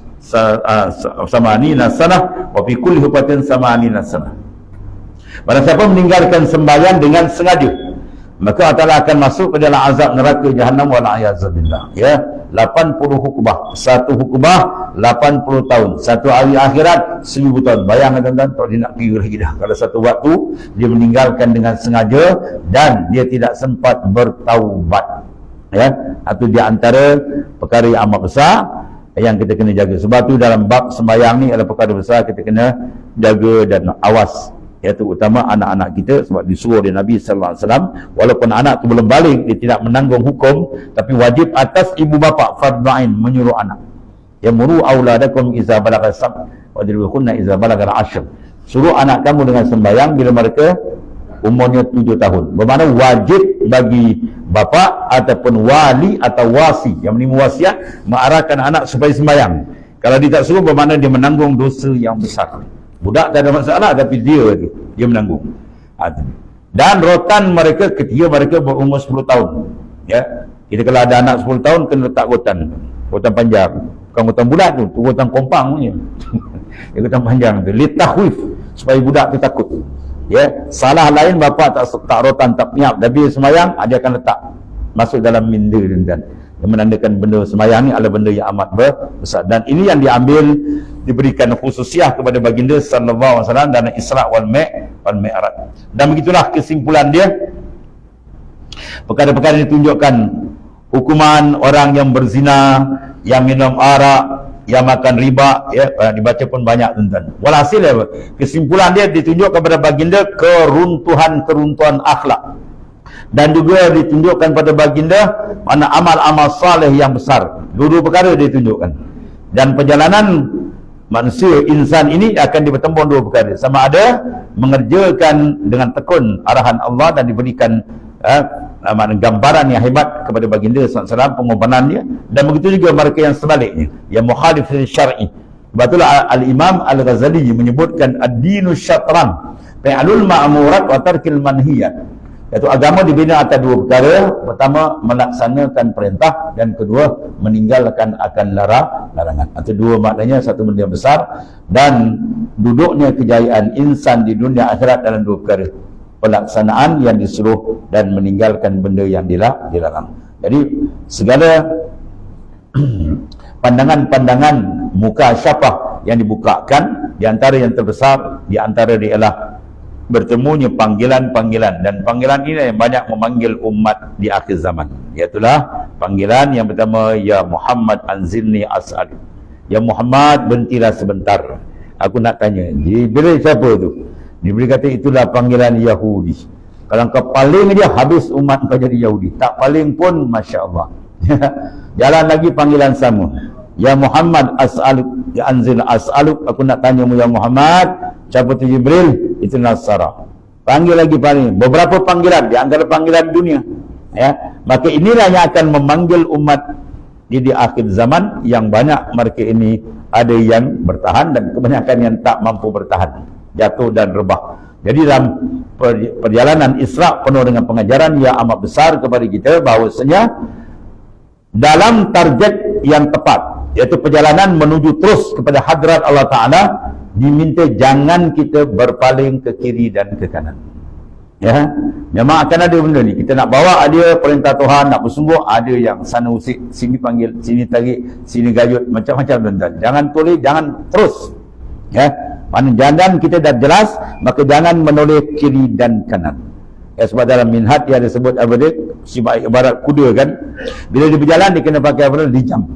samanina sanah wa fi kulli hubatin samanina sanah. Barang siapa meninggalkan sembahyang dengan sengaja, maka Allah akan masuk ke dalam azab neraka Jahannam wal a'yazubillah. Ya, 80 hukbah. Satu hukbah 80 tahun. Satu hari akhirat 1000 tahun. Bayangkan tuan-tuan, tak dia nak pergi lagi dah. Kalau satu waktu dia meninggalkan dengan sengaja dan dia tidak sempat bertaubat. Ya, itu di antara perkara yang amat besar yang kita kena jaga. Sebab tu dalam bab sembahyang ni adalah perkara besar kita kena jaga dan awas. Iaitu utama anak-anak kita, sebab disuruh oleh Nabi sallallahu alaihi wasallam, walaupun anak tu belum balik, dia tidak menanggung hukum, tapi wajib atas ibu bapa fardhu ain menyuruh anak. Ya muru auladakum iza balagha sab wa dirbuhunna iza balagha ashr. Suruh anak kamu dengan sembahyang bila mereka umurnya 7 tahun. Bermakna wajib bagi bapa ataupun wali atau wasi yang menerima wasiat mengarahkan anak supaya sembahyang. Kalau dia tak suruh, bermakna dia menanggung dosa yang besar. Budak tak ada masalah, tapi dia menanggung. Dan rotan mereka ketika mereka berumur 10 tahun. Ya, kita kalau ada anak 10 tahun kena letak rotan panjang. Bukan rotan bulat tu, rotan kompang punya. Rotan panjang tu, litahwif, supaya budak tu takut. Ya, salah lain bapa tak rotan, tak piap, tapi semayang dia akan letak masuk dalam minda dan yang menandakan benda semayang ni adalah benda yang amat besar. Dan ini yang diambil, diberikan khususiah kepada baginda sallallahu alaihi wasallam dan Isra wal Mi'raj. Dan begitulah kesimpulan dia. Perkara-perkara ini tunjukkan hukuman orang yang berzina, yang minum arak, yang makan riba, ya, dibaca pun banyak tuan-tuan. Walhasil kesimpulan dia ditunjuk kepada baginda keruntuhan akhlak. Dan juga ditunjukkan pada baginda mana amal-amal saleh yang besar. Dua perkara ditunjukkan. Dan perjalanan manusia, insan ini akan bertembung dua perkara. Sama ada mengerjakan dengan tekun arahan Allah dan diberikan gambaran yang hebat kepada baginda SAW, pengorbanan dia. Dan begitu juga mereka yang sebaliknya, yang mukhalif syar'i. Sebab itulah Al-Imam Al-Ghazali menyebutkan ad-dinu syatran fi'lul ma'murat wa tarkil manhiyat. Iaitu agama dibina atas dua perkara. Pertama, melaksanakan perintah, dan kedua, meninggalkan akan larangan. Itu dua maknanya, satu benda yang besar. Dan duduknya kejayaan insan di dunia akhirat dalam dua perkara: pelaksanaan yang disuruh dan meninggalkan benda yang dilarang. Jadi segala pandangan-pandangan muka syafah yang dibukakan, di antara yang terbesar di antara dia ialah bertemunya panggilan-panggilan, dan panggilan ini yang banyak memanggil umat di akhir zaman. Iaitulah panggilan yang pertama, ya Muhammad anzilni as'al. Ya Muhammad, berhentilah sebentar, aku nak tanya. Jibril siapa tu? Jibril kata itulah panggilan Yahudi. Kalau kau paling dia, habis umat kau jadi Yahudi. Tak paling pun, Masya Allah. Jalan lagi panggilan sama, ya Muhammad as'aluk, ya anzil as'aluk, aku nak tanya mu ya Muhammad. Siapa tu Jibril? Itu Nasara. Panggil lagi beberapa panggilan di antara panggilan dunia. Ya, maka inilah yang akan memanggil umat di akhir zaman, yang banyak mereka ini ada yang bertahan dan kebanyakan yang tak mampu bertahan, jatuh dan rebah. Jadi dalam perjalanan Isra penuh dengan pengajaran yang amat besar kepada kita, bahawasanya dalam target yang tepat, iaitu perjalanan menuju terus kepada hadrat Allah Ta'ala, diminta jangan kita berpaling ke kiri dan ke kanan. Ya, memang akan ada benda ni. Kita nak bawa dia perintah Tuhan, nak bersungguh, ada yang sana usik, sini panggil, sini tarik, sini gayut, macam-macam benda. Jangan toleh, jangan terus. Ya, mana jalan kita dah jelas, maka jangan menoleh kiri dan kanan. Ya, sebab dalam minhaj dia ada sebut apa dia, ibarat kuda kan, bila dia berjalan dia kena pakai apa dia, dijam.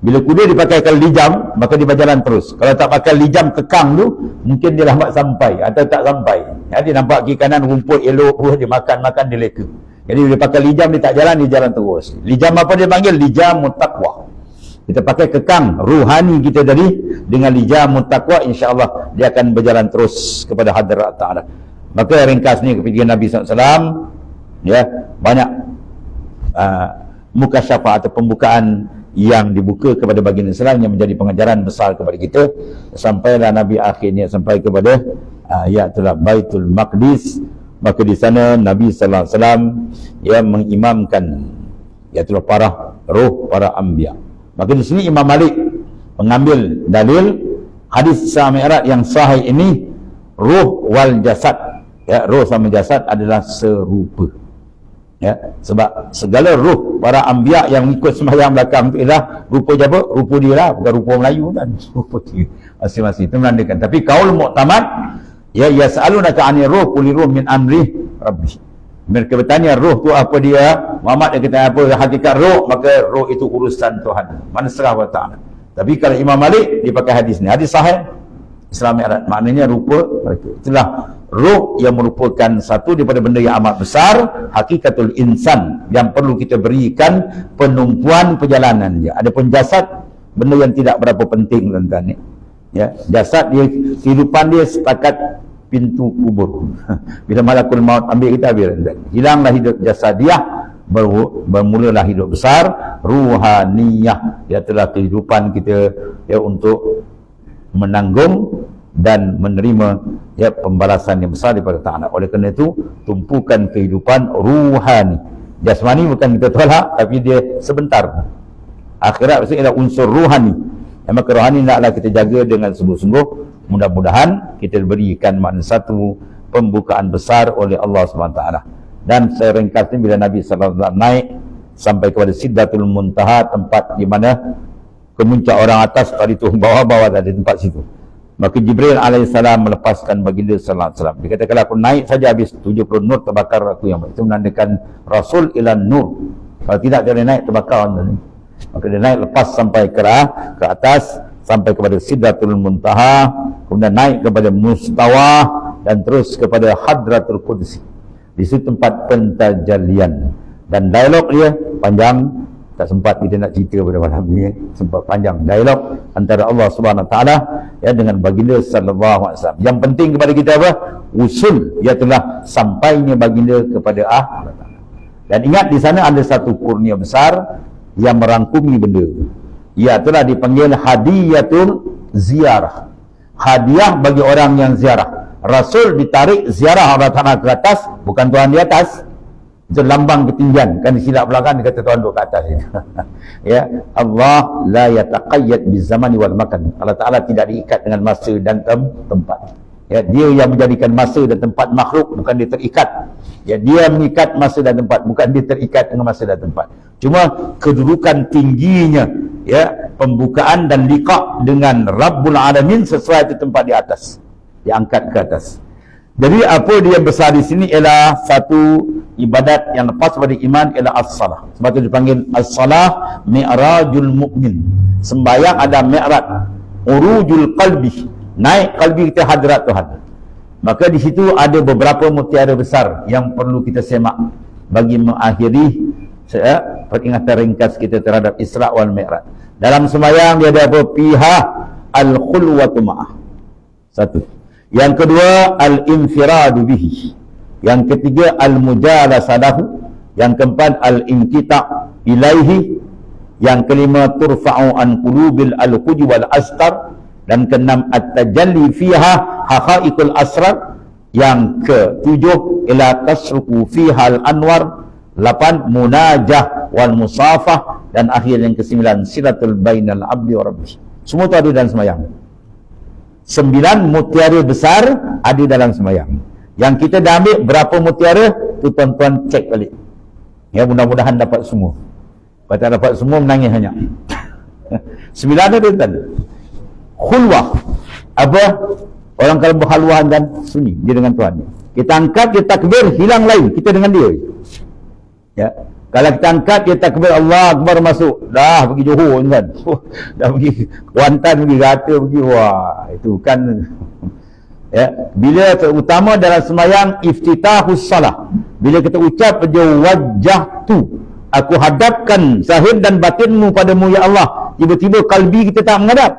Bila kuda dipakaikan lijam, maka dia berjalan terus. Kalau tak pakai lijam kekang tu, mungkin dia lambat sampai atau tak sampai. Ya, dia nampak kiri kanan rumput elok, dia makan, dia leka. Jadi dia pakai lijam, dia tak jalan, dia jalan terus. Lijam apa dia panggil? Lijamut taqwa. Kita pakai kekang ruhani kita tadi dengan lijamut taqwa, insya-Allah dia akan berjalan terus kepada hadrat Ta'ala. Maka ringkas ni kepikiran Nabi SAW, ya, banyak mukasyafah atau pembukaan yang dibuka kepada baginda Islam yang menjadi pengajaran besar kepada kita. Sampailah Nabi akhirnya sampai kepada iaitu Baitul Maqdis. Maka di sana Nabi sallallahu alaihi wasallam yang mengimamkan iaitu para roh, para anbiya. Maka di sini Imam Malik mengambil dalil hadis Isra Mi'raj yang sahih ini, roh wal jasad, ya, roh sama jasad adalah serupa. Ya, sebab segala roh para anbiya yang ikut sembahyang belakang tu ialah rupa apa? Rupa dia lah, bukan rupa Melayu kan. Rupa dia masing-masing. Itu menandakan. Tapi kaul muktamad, ya, yas'alunaka 'anil ruh qul ruh min amri rabbi. Mereka bertanya roh tu apa dia? Muhammad dia kata apa hakikat roh? Maka roh itu urusan Tuhan. Mana serah wa ta'ala. Tapi kalau Imam Malik dia pakai hadis ni. Hadis sahih Isra Mi'raj. Maknanya rupa mereka. Itulah roh yang merupakan satu daripada benda yang amat besar, hakikatul insan, yang perlu kita berikan penumpuan perjalanan dia. Adapun jasad, benda yang tidak berapa penting tuan-tuan ni. Ya, jasad dia, kehidupan dia setakat pintu kubur. Bila malakul maut ambil kita, hilanglah hidup jasadiah, bermulalah hidup besar ruhaniyah, iaitu kehidupan kita ya untuk menanggung dan menerima ya pembalasan yang besar daripada Ta'ala. Oleh kerana itu, tumpukan kehidupan ruhani. Jasmani bukan kita tolak, tapi dia sebentar. Akhirat maksudnya adalah unsur ruhani. Maka rohani naklah kita jaga dengan sungguh-sungguh. Mudah-mudahan kita berikan makna satu pembukaan besar oleh Allah SWT. Dan seringkasnya bila Nabi SAW naik sampai kepada Sidratul Muntaha, tempat di mana kemuncak orang atas, tadi tu bawah-bawah ada tempat situ. Maka Jibril alaihissalam melepaskan baginda sallallahu alaihi wasallam. Dia kata kalau aku naik saja habis 70 nur terbakar aku yang itu menandakan Rasul ilan nur. Kalau tidak dia naik terbakar. Maka dia naik lepas sampai ke atas sampai kepada Sidratul Muntaha, kemudian naik kepada Mustawa dan terus kepada Hadratul Qudsi. Di situ tempat pentajalian. Dan dialog dia panjang, tak sempat kita nak cerita pada malam ni, sempat panjang dialog antara Allah Subhanahu Wa Taala ya dengan baginda sallallahu alaihi wasallam. Yang penting kepada kita apa? Usul, iaitu sampainya baginda kepada Allah. Dan ingat di sana ada satu kurnia besar yang merangkumi benda. Iaitulah dipanggil hadiyatul ziarah. Hadiah bagi orang yang ziarah. Rasul ditarik ziarah Allah Ta'ala ke atas, bukan Tuhan di atas. Itu lambang ketinggian. Kan silap belakang dia kata Tuhan duduk ke atas. Ya, Allah la yataqayyad bizamani wal makan. Allah Ta'ala tidak diikat dengan masa dan tempat. Ya, dia yang menjadikan masa dan tempat makhluk, bukan dia terikat. Ya, dia mengikat masa dan tempat, bukan dia terikat dengan masa dan tempat. Cuma kedudukan tingginya, ya, pembukaan dan liqa' dengan Rabbul Alamin sesuai itu tempat di atas, diangkat ke atas. Jadi apa dia besar di sini ialah satu ibadat yang lepas pada iman ialah as-salah. Sebab itu dipanggil as-salah mi'rajul mu'min. Sembahyang ada mi'raj, urujul qalbi, naik qalbi kita hadrat Tuhan. Maka di situ ada beberapa mutiara besar yang perlu kita semak bagi mengakhiri peringatan ringkas kita terhadap Isra wal Mi'raj. Dalam sembahyang dia ada apa? Fiha al-khulwatu ma'ah. Satu. Yang kedua, al-infiradu bihi. Yang ketiga, al-mujalasadahu. Yang keempat, al-inqita' ilaihi. Yang kelima, turfa'u an qulubil al-quj wal astar. Dan keenam, at-tajalli fiha haqaiqul asrar. Yang ketujuh, ila tasruku fiha al-anwar. 8, munajah wal musafah. Dan akhir yang ke-9, silatul bainal abdi wa rabbi. Semua itu ada dalam sembahyang. 9 mutiara besar ada dalam sembahyang. Yang kita dah ambil berapa mutiara tu tuan-tuan cek balik. Ya, mudah-mudahan dapat semua. Kalau tak dapat semua menangis hanya. 9 ada tuan. Khulwah. Apa? Orang kalau berhalwah dan sunyi dia dengan Tuhan. Kita angkat, kita takbir, hilang lain, kita dengan dia. Ya. Kalau kita angkat, dia takbir Allah Akbar masuk. Dah pergi Johor kan. Dah pergi Kuantan, pergi Gata, pergi. Wah, itu kan. Ya. Bila terutama dalam sembahyang iftitahus salah. Bila kita ucap wajah tu, aku hadapkan zahir dan batinmu padamu ya Allah. Tiba-tiba kalbi kita tak menghadap.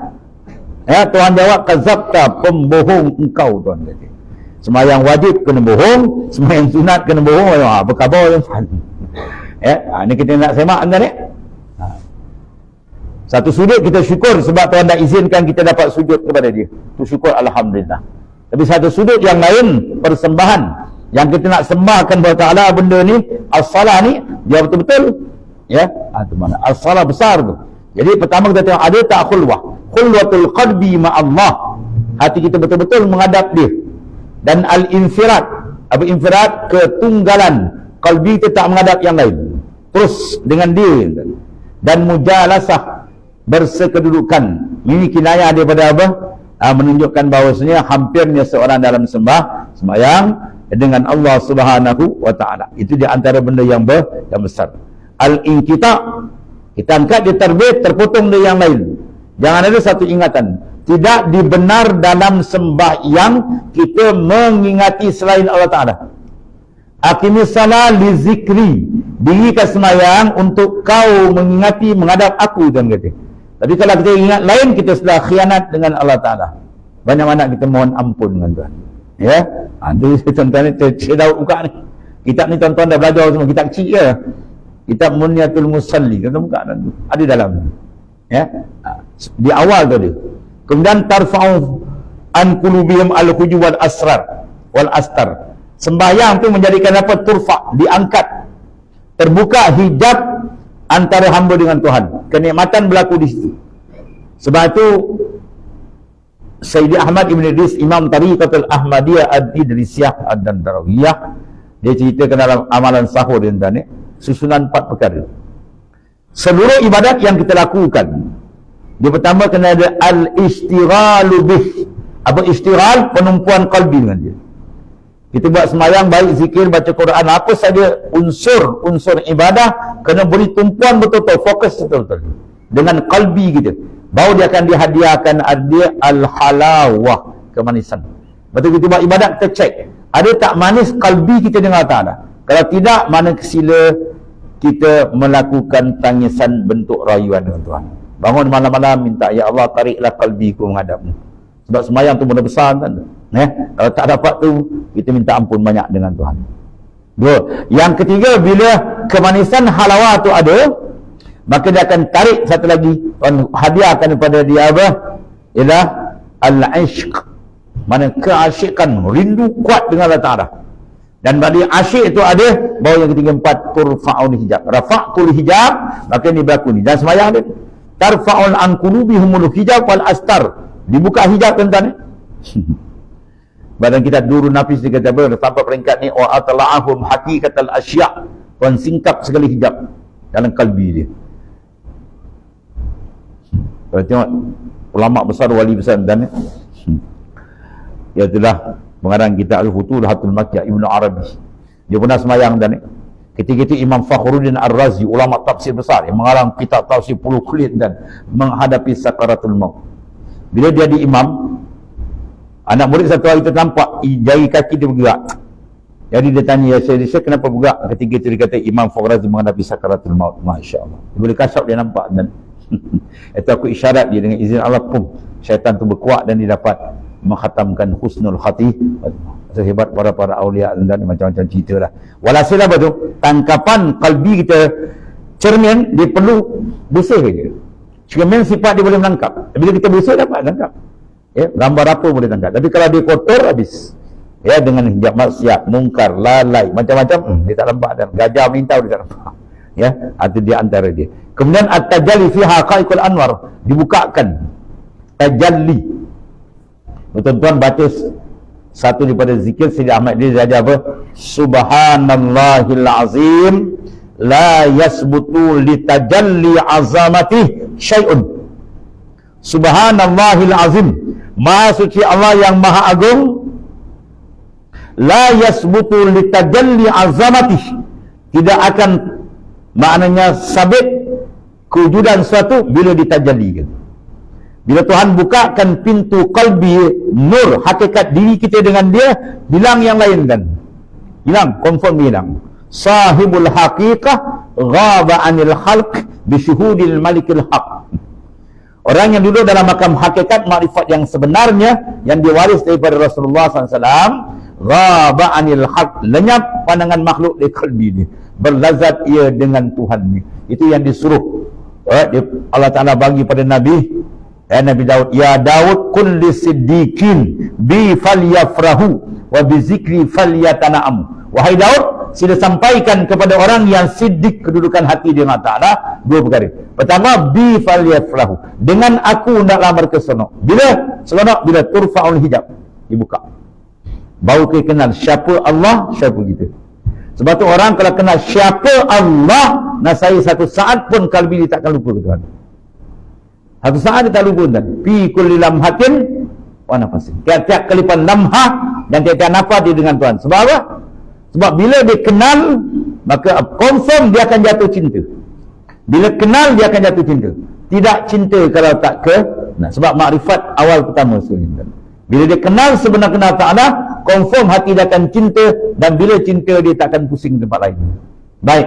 Ya, Tuhan jawab, kazabta, pembohong engkau, Tuhan kata. Sembahyang wajib kena bohong, sembahyang sunat kena bohong. Apa khabar tuan? Ya, ini kita nak semak tuan ni. Satu sudut kita syukur sebab Tuhan dah izinkan kita dapat sujud kepada dia. Tu syukur alhamdulillah. Tapi satu sudut yang lain, persembahan yang kita nak sembahkan kepada Taala benda ni, as-salah ni, dia betul-betul ya, tu mana as-salah besar tu. Jadi pertama kita tengok ada tak khulwah. Khulwatul qalbi ma Allah. Hati kita betul-betul menghadap dia. Dan al-infirad. Apa infirad? Ketunggalan. Qalbi kita tak menghadap yang lain. Terus dengan dia. Dan mujalasah, bersekedudukan. Ini kinayah daripada apa? Menunjukkan bahawasanya hampirnya seorang dalam sembahyang dengan Allah Subhanahu wa taala. Itu di antara benda yang besar. Al-inqita', kita angkat dia terbit, terpotong dari yang lain. Jangan ada satu ingatan. Tidak dibenar dalam sembahyang kita mengingati selain Allah Ta'ala. Aqimis salah li zikri. Dirikan sembahyang untuk kau mengingati, menghadap aku, Tuhan kata. Tapi kalau kita ingat lain, kita sudah khianat dengan Allah Ta'ala. Banyak-banyak kita mohon ampun dengan Tuhan. Ya, itu tuan-tuan ni, saya dah buka ni. Kitab ni tuan-tuan dah belajar semua, kitab kecil je. Kitab Munyatul Musalli, tuan-tuan buka tu. Ada dalam. Ya. Di awal tu ada. Kemudian tarfa'u an qulubihim al-huju wal asrar wal astar. Sembahyang tu menjadikan apa? Turfa', diangkat. Terbuka hijab antara hamba dengan Tuhan. Kenikmatan berlaku di situ. Sebab itu Sayyidi Ahmad Ibn Idris, Imam Tariqatul Ahmadiyah Ad-Idrisiyah Ad-Dandarawiyah, dia ceritakan dalam amalan sahur dia tadi, susunan 4 perkara. Seluruh ibadat yang kita lakukan, dia pertama kena ada al-istighalu bih. Apa istighal? Penumpuan qalbi dengan dia. Kita buat sembahyang, baik zikir, baca Quran, apa saja unsur ibadah, kena beri tumpuan betul-betul, fokus betul-betul dengan qalbi kita. Baru dia akan dihadiahkan dia al-halawah, kemanisan. Betul kita buat ibadat, kita cek ada tak manis qalbi kita dengan Allah Ta'ala. Kalau tidak, mana kesila kita melakukan tangisan bentuk rayuan dengan Tuhan. Bangun malam-malam minta, ya Allah tariklah qalbiku menghadapmu. Sebab sembahyang tu benda besar kan. Kalau tak dapat tu, kita minta ampun banyak dengan Tuhan. Dua. Yang ketiga, bila kemanisan halawah tu ada, maka dia akan tarik satu lagi, Tuhan hadiahkan kepada dia apa? Ialah al-ishq. Mana keasyikan, rindu kuat dengan Allah Ta'ala. Dan bagi asyik itu ada, bahawa yang ketiga 4, turfa'ul hijab. Rafa'tul hijab, maka ini berlaku ni. Dan sembahyang dia, tarfa'ul an qulubihumul hijab wal astar. Dibuka hijab tuan-tuan. Badan kita Durun Nafis dia kata apa? Sampai peringkat ni, wa atla'ahum haqiqatal asya'. Tuan singkap segala hijab dalam kalbi dia. Kalau tengok ulama besar, wali besar tuan-tuan. Iaitulah pengarang kitab Al-Futuhatul Makkiyah Ibnu Arabi. Dia pernah semayang dan ketika itu Imam Fakhruddin Ar-Razi, ulama tafsir besar yang mengarang kitab tafsir 10 kulit dan menghadapi sakaratul maut. Bila dia di imam, anak murid satu hari ternampak jari kaki dia bergerak. Jadi dia tanya, ya saya kenapa bergerak? Ketika itu dia kata Imam Fakhruddin menghadapi sakaratul maut. Masya-Allah. Bila kasap dia nampak dan itu aku isyarat dia dengan izin Allah pun syaitan tu berkuat dan dia dapat menghatamkan husnul khati. Sehebat para awliya dan macam-macam cerita lah. Walhasil apa tu? Tangkapan kalbi kita cermin, dia perlu bersih je. Cermin sifat dia boleh menangkap. Bila kita bersih dapat tangkap. Ya, gambar apa boleh tangkap. Tapi kalau dia kotor, habis. Ya, dengan hijab maksiat, mungkar, lalai, macam-macam, dia tak nampak. Dan gajah minta, dia tak nampak. Ya, itu di antara dia. Kemudian at-tajalli fi haqaiqul anwar, dibukakan tajalli. Tuan-tuan baca satu daripada zikir Sayyidi Ahmad dia ajar apa? Subhanallahil azim la yasbutu li tajalli azamati syai'un. Subhanallahil azim, Maha suci Allah yang maha agung. La yasbutu li tajalli azamati, tidak akan maknanya sabit kewujudan suatu bila ditajallikan. Bila Tuhan bukakan pintu qalbi, nur hakikat diri kita dengan dia, hilang yang lain kan. Hilang, confirm hilang. Sahibul haqiqah ghaba anil khalq bisyuhudil malikil haq. Orang yang duduk dalam makam hakikat makrifat yang sebenarnya yang diwaris daripada Rasulullah SAW, ghaba anil haq, lenyap pandangan makhluk di qalbi dia, berlazat ia dengan Tuhan ni. Itu yang disuruh Allah Ta'ala bagi pada Nabi Nabi Daud, ya Daud qul lisiddiqin bi falyafrahu wa bi zikri falyatana'am. Wahai Daud, sila sampaikan kepada orang yang siddiq kedudukan hati dengan Ta'ala dua perkara. Pertama, bi falyafrahu, dengan aku hendaklah mereka seronok. Bila seronok? Bila turfa'ul hijab, dibuka, baru kita kenal siapa Allah, siapa kita. Sebab tu orang kalau kenal siapa Allah, nasai satu saat pun kalbi dia takkan lupa Tuhan. Satu saat dia tak lupa Tuhan. Fi kulli lamhatin wa nafasin. Tiap-tiap kelipan lamhah dan tiap-tiap nafas dia dengan Tuhan. Sebab apa? Sebab bila dia kenal, maka confirm dia akan jatuh cinta. Bila kenal dia akan jatuh cinta. Tidak cinta kalau tak ke. Nah, sebab makrifat awal pertama sekali. Bila dia kenal sebenar kenal Ta'ala, confirm hati dia akan cinta, dan bila cinta dia tak akan pusing tempat lain. Baik,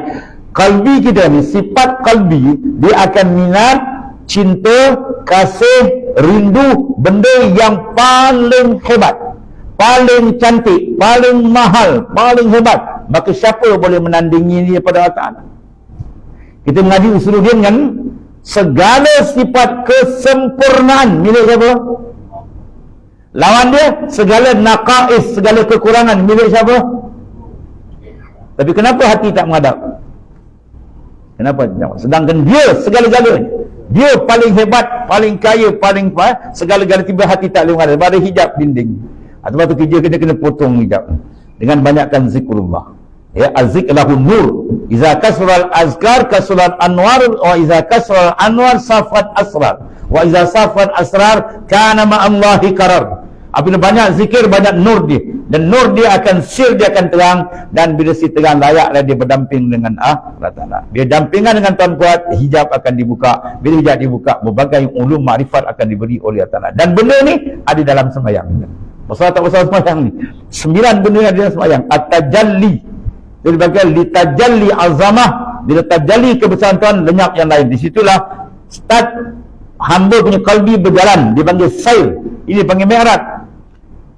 kalbi kita ni, sifat kalbi, dia akan minat, cinta, kasih, rindu benda yang paling hebat, paling cantik, paling mahal, paling hebat. Maka siapa boleh menandingi dia pada Allah Ta'ala? Kita mengaji usuluddin dengan segala sifat kesempurnaan milik siapa? Lawan dia segala naqais, segala kekurangan milik siapa? Tapi kenapa hati tak menghadap? Kenapa? Sedangkan dia segala-galanya, dia paling hebat, paling kaya, paling segala-galanya, tiba hati tak boleh menghadap. Sebab ada hijab dinding. Sebab tu kerja kena potong hijab dengan banyakkan zikrullah. Ya, az-zikr lahu nur. Iza kasral azkar kasral anwar, wa iza kasral anwar safat asrar, wa iza safat asrar kana ma Allahi karar. Apabila banyak zikir, banyak nur dia, dan nur dia akan sir, dia akan terang, dan bila si terang layaklah dia berdamping dengan Allah Ta'ala. Bila dampingan dengan Tuhan kuat, hijab akan dibuka. Bila hijab dibuka, berbagai ulum makrifat akan diberi oleh Allah Ta'ala. Dan benda ni ada dalam sembahyang. Masalah tak masalah sembahyang ni, 9 benda yang ada dalam sembahyang. At-tajalli, dia dibagai litajalli azamah. Bila tajalli kebesaran Tuhan, lenyap yang lain. Di situlah start hamba punya kalbi berjalan, dipanggil sair. Ini panggil mi'raj.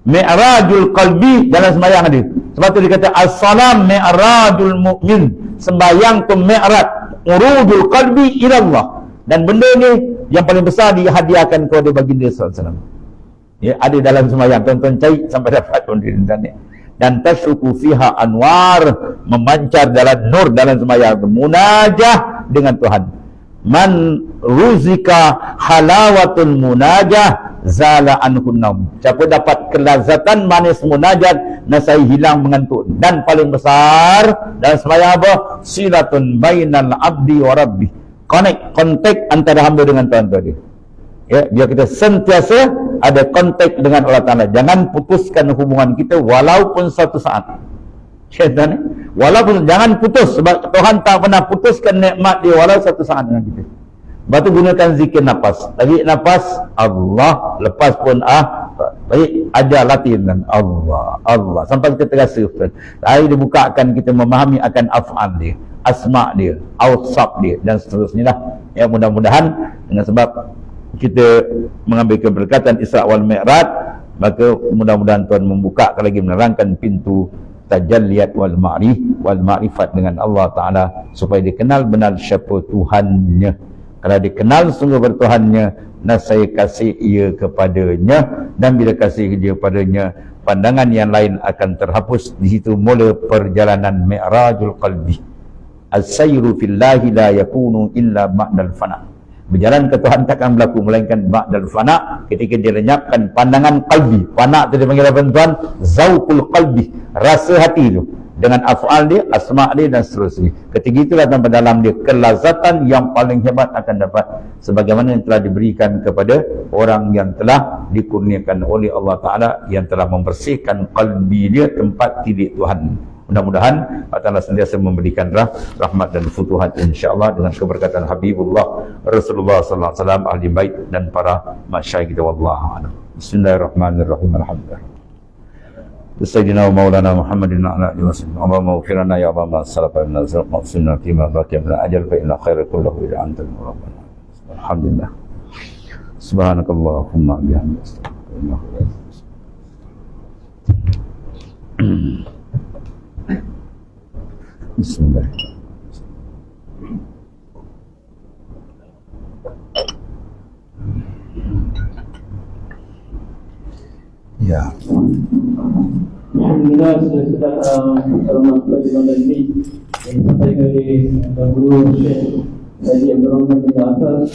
Mi'rajul qalbi dalam sembahyang dia. Sebab tu dia kata as-salam mi'rajul mu'min. Sembahyang tu mi'raj, urudul qalbi ila Allah. Dan benda ni yang paling besar dihadiahkan kepada baginda SAW. Ya, ada dalam sembahyang. Tuan-tuan cari sampai dapat pun di internet. Dan tasyuku fiha anwar, memancar dalam nur dalam sembahyang tu, munajah dengan Tuhan. Man ruzika halawatul munajah zala anhun naum. Siapa dapat kelazatan manis munajat, nasai hilang mengantuk. Dan paling besar dalam sembahyang apa? Silatun bainal abdi wa rabbi. Kontak antara hamba dengan Tuhan tadi. Ya, biar kita sentiasa ada kontak dengan Allah Ta'ala. Jangan putuskan hubungan kita walaupun satu saat. Syaitan, walaupun jangan putus, sebab Tuhan tak pernah putuskan nikmat dia walau satu saat dengan kita. Lepas tu gunakan zikir nafas. Tarik nafas Allah, lepas pun baik, ajar latihan Allah, Allah sampai kita terasa. Hari dibukakan kita memahami akan af'al dia, asma' dia, awsaf dia, dan seterusnya lah. Ya, mudah-mudahan dengan sebab kita mengambil keberkatan Isra wal Mi'raj, maka mudah-mudahan Tuhan membuka lagi, menerangkan pintu tajalliyat wal ma'rifat dengan Allah Ta'ala, supaya dikenal benar siapa Tuhannya. Kalau dikenal sungguh bertuhannya, nasai kasih ia kepadanya, dan bila kasih dia kepadanya, pandangan yang lain akan terhapus. Di situ mula perjalanan mi'rajul qalbi. As-sayru fillahi la yakunu illa ba'dal fana. Berjalan ke Tuhan takkan berlaku melainkan ba'dal fana, ketika dia lenyapkan pandangan qalbi. Fana tu dia panggil apa tuan? Zauqul qalbi, rasa hati tu, dengan af'al dia, asma' dia, dan seterusnya. Ketika itulah tanpa dalam dia kelazatan yang paling hebat akan dapat, sebagaimana yang telah diberikan kepada orang yang telah dikurniakan oleh Allah Ta'ala, yang telah membersihkan qalbi dia, tempat tidik Tuhan. Mudah-mudahan Allah Ta'ala sentiasa memberikan rahmat dan futuhat insya-Allah dengan keberkatan Habibullah Rasulullah sallallahu alaihi wasallam, ahli bait dan para masyayikh kita. Wallahu a'lam. Bismillahirrahmanirrahim. Alhamdulillah. Sayyidina wa maulana Muhammadin ala alihi wasallam. Allahumma ighfir lana ya Rabbana salafa min nazar maqsina fi ma baqiya min ajal fa inna khairal kullahu ila antal rabbana. Alhamdulillah. Subhanakallahumma bihamdika. Bismillah. Ya. Alhamdulillah sudah selamat pagi ini yang disampaikan oleh Guru Syekh Haji Abdul Rahman bin Asal.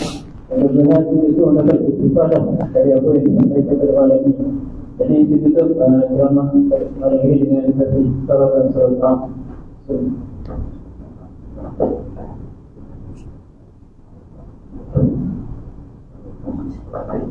Mudah-mudahan itu dapat istifadah dari apa yang disampaikan pada malam ini. Jadi kita ceramah malam ini dengan satu salam dan salam. Thank you.